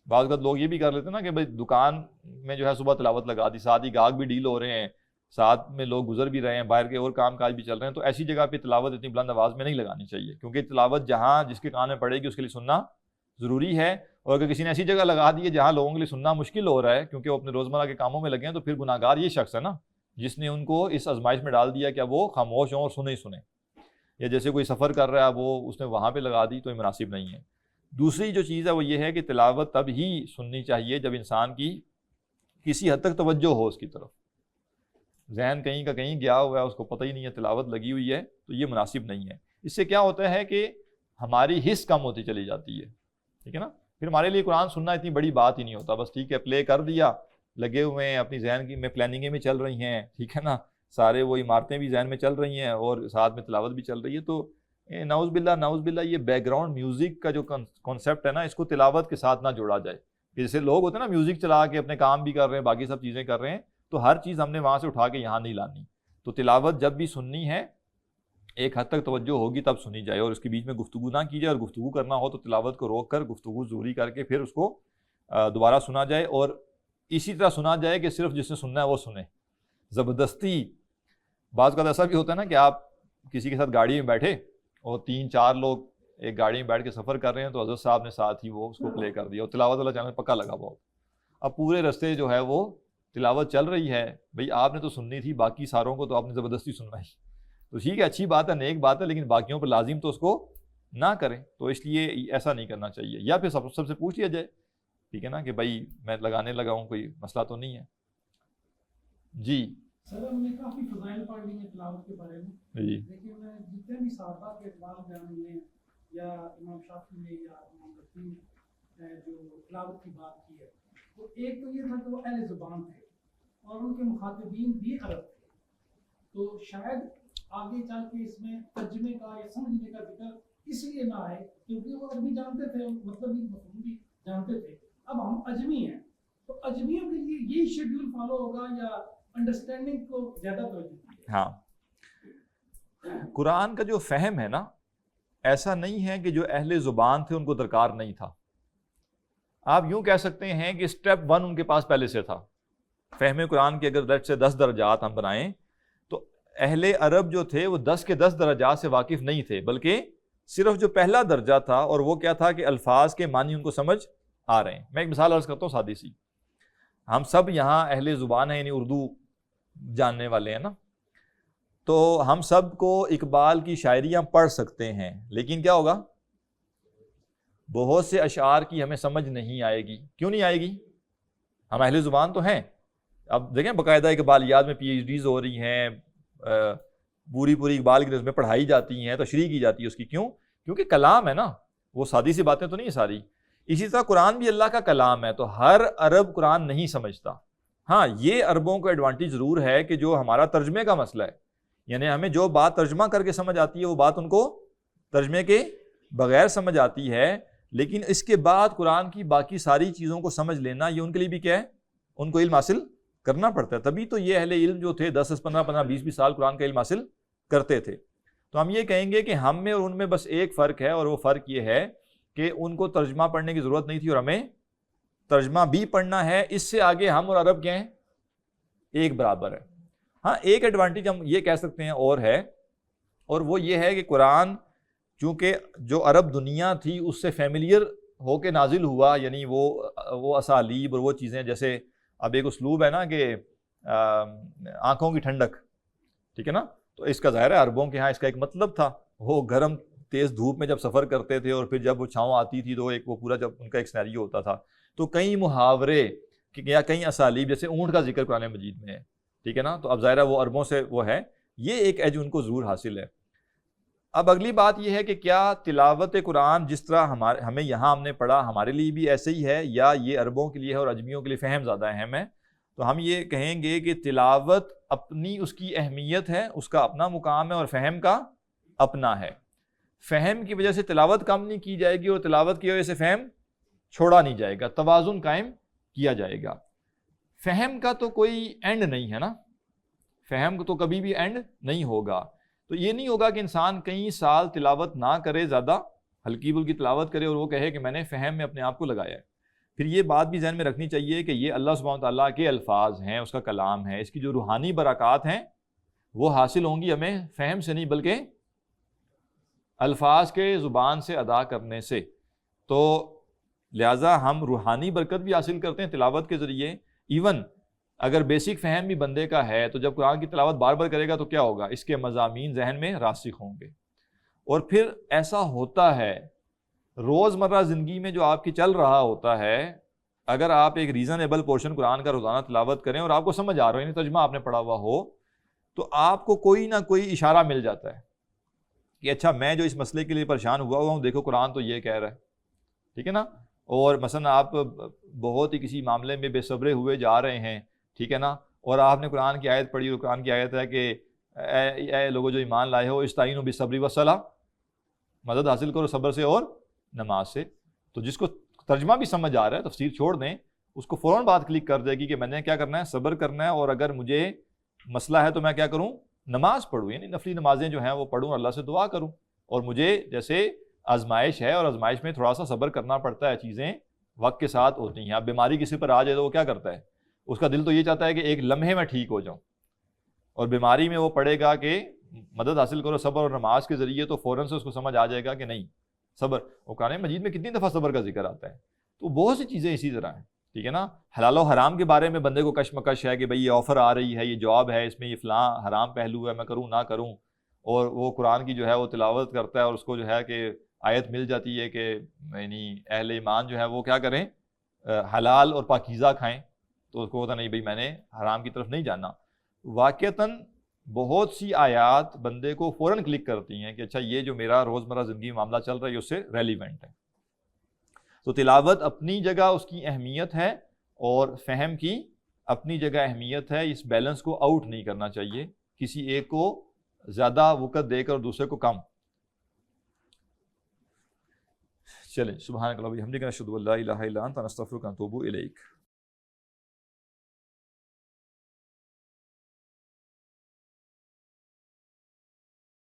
B: بعض اوقات لوگ یہ بھی کر لیتے ہیں نا کہ بھائی دکان میں جو ہے صبح تلاوت لگا دی, ساتھ ہی گاہک بھی ڈیل ہو رہے ہیں, ساتھ میں لوگ گزر بھی رہے ہیں, باہر کے اور کام کاج بھی چل رہے ہیں, تو ایسی جگہ پہ تلاوت اتنی بلند آواز میں نہیں لگانی چاہیے, کیونکہ تلاوت جہاں جس کے کان میں پڑے گی اس کے لیے سننا ضروری ہے. اور اگر کسی نے ایسی جگہ لگا دی ہے جہاں لوگوں کے لیے سننا مشکل ہو رہا ہے کیونکہ وہ اپنے روزمرہ کے کاموں میں لگے ہیں, تو پھر گناہ گار یہ شخص ہے نا جس نے ان کو اس آزمائش میں ڈال دیا کہ وہ خاموش ہوں اور سنیں ہی سنیں. یا جیسے کوئی سفر کر رہا ہے وہ اس نے وہاں پہ لگا دی تو یہ مناسب نہیں ہے. دوسری جو چیز ہے وہ یہ ہے کہ تلاوت تب ہی سننی چاہیے جب انسان کی کسی حد تک توجہ ہو اس کی طرف, ذہن کہیں کا کہیں گیا ہوا ہے, اس کو پتہ ہی نہیں ہے تلاوت لگی ہوئی ہے, تو یہ مناسب نہیں ہے. اس سے کیا ہوتا ہے کہ ہماری حس کم ہوتی چلی جاتی ہے, ٹھیک ہے نا. پھر ہمارے لیے قرآن سننا اتنی بڑی بات ہی نہیں ہوتا, بس ٹھیک ہے پلے کر دیا, لگے ہوئے ہیں اپنی ذہن کی میں پلاننگیں میں چل رہی ہیں, ٹھیک ہے نا, سارے وہ عمارتیں بھی ذہن میں چل رہی ہیں اور ساتھ میں تلاوت بھی چل رہی ہے. تو نعوذ باللہ یہ بیک گراؤنڈ میوزک کا جو کانسیپٹ ہے نا, اس کو تلاوت کے ساتھ نہ جوڑا جائے. جیسے لوگ ہوتے ہیں نا میوزک چلا کے اپنے کام بھی کر رہے ہیں, باقی سب چیزیں کر رہے ہیں, تو ہر چیز ہم نے وہاں سے اٹھا کے یہاں نہیں لانی. تو تلاوت جب بھی سننی ہے ایک حد تک توجہ ہوگی تب سنی جائے, اور اس کے بیچ میں گفتگو نہ کی جائے, اور گفتگو کرنا ہو تو تلاوت کو روک کر گفتگو ضروری کر کے پھر اس کو دوبارہ سنا جائے, اور اسی طرح سنا جائے کہ صرف جس نے سننا ہے وہ سنے. زبردستی بعض کا ایسا بھی ہوتا ہے نا کہ آپ کسی کے ساتھ گاڑی میں بیٹھے اور 3-4 لوگ ایک گاڑی میں بیٹھ کے سفر کر رہے ہیں, تو حضرت صاحب نے ساتھ ہی وہ اس کو پلے کر دیا اور تلاوت والا چینل پکا لگا بہت. اب پورے رستے جو ہے وہ تلاوت چل رہی ہے, بھئی آپ نے تو سننی تھی, باقی ساروں کو تو آپ نے زبردستی سننا ہی. تو ٹھیک ہے اچھی بات ہے, نیک بات ہے, لیکن باقیوں پر لازم تو اس کو نہ کریں. تو اس لیے ایسا نہیں کرنا چاہیے. یا پھر سب سے پوچھ لیا جائے, ٹھیک ہے نا, کہ بھائی میں لگانے لگا ہوں, کوئی مسئلہ تو نہیں ہے. جی
D: سر ہم نے کافی فضائل پڑھ لی ہیں تلاوت کے بارے میں,
B: جی
D: لیکن جتنے بھی صحابہ کے اقوال بیان ہوئے ہیں یا امام شافعی نے یا امام بخاری نے جو تلاوت کی بات کی ہے, تو ایک تو یہ تھا کہ وہ اہل زبان تھے اور ان کے مخاطبین بھی عرب تھے, تو شاید آگے چل کے اس میں ترجمے کا یا سمجھنے کا ذکر اس لیے نہ آئے کیونکہ وہ عربی جانتے تھے, مطلب بھی مفہوم بھی جانتے تھے. اب ہم اجمی ہیں تو اجمیوں کے لیے یہی شیڈیول فالو ہوگا یا انڈرسٹینڈنگ کو زیادہ توجہ؟
B: ہاں, قرآن کا جو فہم ہے نا, ایسا نہیں ہے کہ جو اہل زبان تھے ان کو درکار نہیں تھا. آپ یوں کہہ سکتے ہیں کہ اسٹیپ 1 ان کے پاس پہلے سے تھا. فہم قرآن کے اگر سے 10 درجات ہم بنائیں تو اہل عرب جو تھے وہ 10 کے 10 درجات سے واقف نہیں تھے, بلکہ صرف جو پہلا درجہ تھا اور وہ کیا تھا کہ الفاظ کے معنی ان کو سمجھ آ رہے ہیں. میں ایک مثال عرض کرتا ہوں سادی سی. ہم سب یہاں اہل زبان ہیں, یعنی اردو جاننے والے ہیں نا, تو ہم سب کو اقبال کی شاعریاں پڑھ سکتے ہیں, لیکن کیا ہوگا, بہت سے اشعار کی ہمیں سمجھ نہیں آئے گی. کیوں نہیں آئے گی؟ ہم اہل زبان تو ہیں. اب دیکھیں باقاعدہ اقبالیات میں پی ایچ ڈیز ہو رہی ہیں, پوری اقبال کی میں پڑھائی جاتی ہیں, تشریح کی جاتی ہے اس کی. کیوں؟ کیونکہ کلام ہے نا, وہ سادی سی باتیں تو نہیں ہیں ساری. اسی طرح قرآن بھی اللہ کا کلام ہے, تو ہر عرب قرآن نہیں سمجھتا. ہاں یہ عربوں کو ایڈوانٹیج ضرور ہے کہ جو ہمارا ترجمے کا مسئلہ ہے, یعنی ہمیں جو بات ترجمہ کر کے سمجھ آتی ہے وہ بات ان کو ترجمے کے بغیر سمجھ آتی ہے, لیکن اس کے بعد قرآن کی باقی ساری چیزوں کو سمجھ لینا یہ ان کے لیے بھی کیا ہے, ان کو علم حاصل کرنا پڑتا ہے. تبھی تو یہ اہل علم جو تھے 10 15 20 سال قرآن کا علم حاصل کرتے تھے. تو ہم یہ کہیں گے کہ ہم میں اور ان میں بس ایک فرق ہے, اور وہ فرق یہ ہے کہ ان کو ترجمہ پڑھنے کی ضرورت نہیں تھی اور ہمیں ترجمہ بھی پڑھنا ہے. اس سے آگے ہم اور عرب کیا ہیں, ایک برابر ہے. ہاں ایک ایڈوانٹیج ہم یہ کہہ سکتے ہیں اور ہے, اور وہ یہ ہے کہ قرآن چونکہ جو عرب دنیا تھی اس سے فیملیئر ہو کے نازل ہوا, یعنی وہ اسالیب اور وہ چیزیں, جیسے اب ایک اسلوب ہے نا کہ آنکھوں کی ٹھنڈک, ٹھیک ہے نا, تو اس کا ظاہر ہے عربوں کے ہاں اس کا ایک مطلب تھا. وہ گرم تیز دھوپ میں جب سفر کرتے تھے اور پھر جب وہ چھاؤں آتی تھی تو وہ پورا جب ان کا ایک سینیریو ہوتا تھا, تو کئی محاورے یا کئی اسالیب, جیسے اونٹ کا ذکر قرآن مجید میں ہے, ٹھیک ہے نا, تو اب ظاہر ہے وہ عربوں سے وہ ہے, یہ ایک ایج ان کو ضرور حاصل ہے. اب اگلی بات یہ ہے کہ کیا تلاوت قرآن جس طرح ہمیں یہاں ہم نے پڑھا ہمارے لیے بھی ایسے ہی ہے, یا یہ عربوں کے لیے ہے اور اجمیوں کے لیے فہم زیادہ اہم ہے؟ تو ہم یہ کہیں گے کہ تلاوت اپنی اس کی اہمیت ہے, اس کا اپنا مقام ہے, اور فہم کا اپنا ہے. فہم کی وجہ سے تلاوت کم نہیں کی جائے گی اور تلاوت کی وجہ سے فہم چھوڑا نہیں جائے گا, توازن قائم کیا جائے گا. فہم کا تو کوئی اینڈ نہیں ہے نا, فہم تو کبھی بھی اینڈ نہیں ہوگا. تو یہ نہیں ہوگا کہ انسان کئی سال تلاوت نہ کرے, زیادہ ہلکی پھلکی تلاوت کرے اور وہ کہے کہ میں نے فہم میں اپنے آپ کو لگایا ہے۔ پھر یہ بات بھی ذہن میں رکھنی چاہیے کہ یہ اللہ سبحانہ تعالیٰ کے الفاظ ہیں، اس کا کلام ہے، اس کی جو روحانی برکات ہیں وہ حاصل ہوں گی ہمیں فہم سے نہیں بلکہ الفاظ کے زبان سے ادا کرنے سے۔ تو لہٰذا ہم روحانی برکت بھی حاصل کرتے ہیں تلاوت کے ذریعے۔ ایون اگر بیسک فہم بھی بندے کا ہے تو جب قرآن کی تلاوت بار بار کرے گا تو کیا ہوگا، اس کے مضامین ذہن میں راسخ ہوں گے۔ اور پھر ایسا ہوتا ہے روزمرہ زندگی میں جو آپ کی چل رہا ہوتا ہے، اگر آپ ایک ریزنیبل پورشن قرآن کا روزانہ تلاوت کریں اور آپ کو سمجھ آ رہا ہے، یعنی ترجمہ آپ نے پڑھا ہوا ہو، تو آپ کو کوئی نہ کوئی اشارہ مل جاتا ہے کہ اچھا میں جو اس مسئلے کے لیے پریشان ہوا ہوں، دیکھو قرآن تو یہ کہہ رہا ہے، ٹھیک ہے نا۔ اور مثلا آپ بہت ہی کسی معاملے میں بے صبرے ہوئے جا رہے ہیں، ٹھیک ہے نا، اور آپ نے قرآن کی آیت پڑھی اور قرآن کی آیت ہے کہ اے لوگوں جو ایمان لائے ہو استعینوا بالصبر والصلاۃ، مدد حاصل کرو صبر سے اور نماز سے۔ تو جس کو ترجمہ بھی سمجھ آ رہا ہے، تفسیر چھوڑ دیں، اس کو فوراً بات کلک کر دے گی کہ میں نے کیا کرنا ہے، صبر کرنا ہے، اور اگر مجھے مسئلہ ہے تو میں کیا کروں، نماز پڑھوں، یعنی نفلی نمازیں جو ہیں وہ پڑھوں، اللہ سے دعا کروں۔ اور مجھے جیسے آزمائش ہے اور آزمائش میں تھوڑا سا صبر کرنا پڑتا ہے، چیزیں وقت کے ساتھ ہوتی ہیں۔ اب بیماری کسی پر آ جائے تو وہ کیا کرتا ہے، اس کا دل تو یہ چاہتا ہے کہ ایک لمحے میں ٹھیک ہو جاؤں، اور بیماری میں وہ پڑھے گا کہ مدد حاصل کرو صبر اور نماز کے ذریعے، تو فوراً سے اس کو سمجھ آ جائے گا کہ نہیں صبر۔ اور قرآن مجید میں کتنی دفعہ صبر کا ذکر آتا ہے۔ تو بہت سی چیزیں اسی طرح ہیں، ٹھیک ہے نا۔ حلال و حرام کے بارے میں بندے کو کشمکش ہے کہ بھئی یہ آفر آ رہی ہے، یہ جاب ہے، اس میں یہ فلاں حرام پہلو ہے، میں کروں نہ کروں، اور وہ قرآن کی جو ہے وہ تلاوت کرتا ہے اور اس کو جو ہے کہ آیت مل جاتی ہے کہ یعنی اہل ایمان جو ہے وہ کیا کریں، حلال اور پاکیزہ کھائیں، تو اس کو ہوتا نہیں بھئی میں نے حرام کی طرف نہیں جانا۔ واقعتاً بہت سی آیات بندے کو فوراً کلک کرتی ہیں کہ اچھا یہ جو میرا روزمرہ زندگی میں معاملہ چل رہا ہے یہ اس سے ریلیونٹ ہے۔ تو تلاوت اپنی جگہ اس کی اہمیت ہے اور فہم کی اپنی جگہ اہمیت ہے، اس بیلنس کو آؤٹ نہیں کرنا چاہیے، کسی ایک کو زیادہ وقت دے کر دوسرے کو کم۔ چلیں، سبحانک اللہم و بحمدک، نشہد ان لا الہ الا انت، نستغفرک و نتوب الیک۔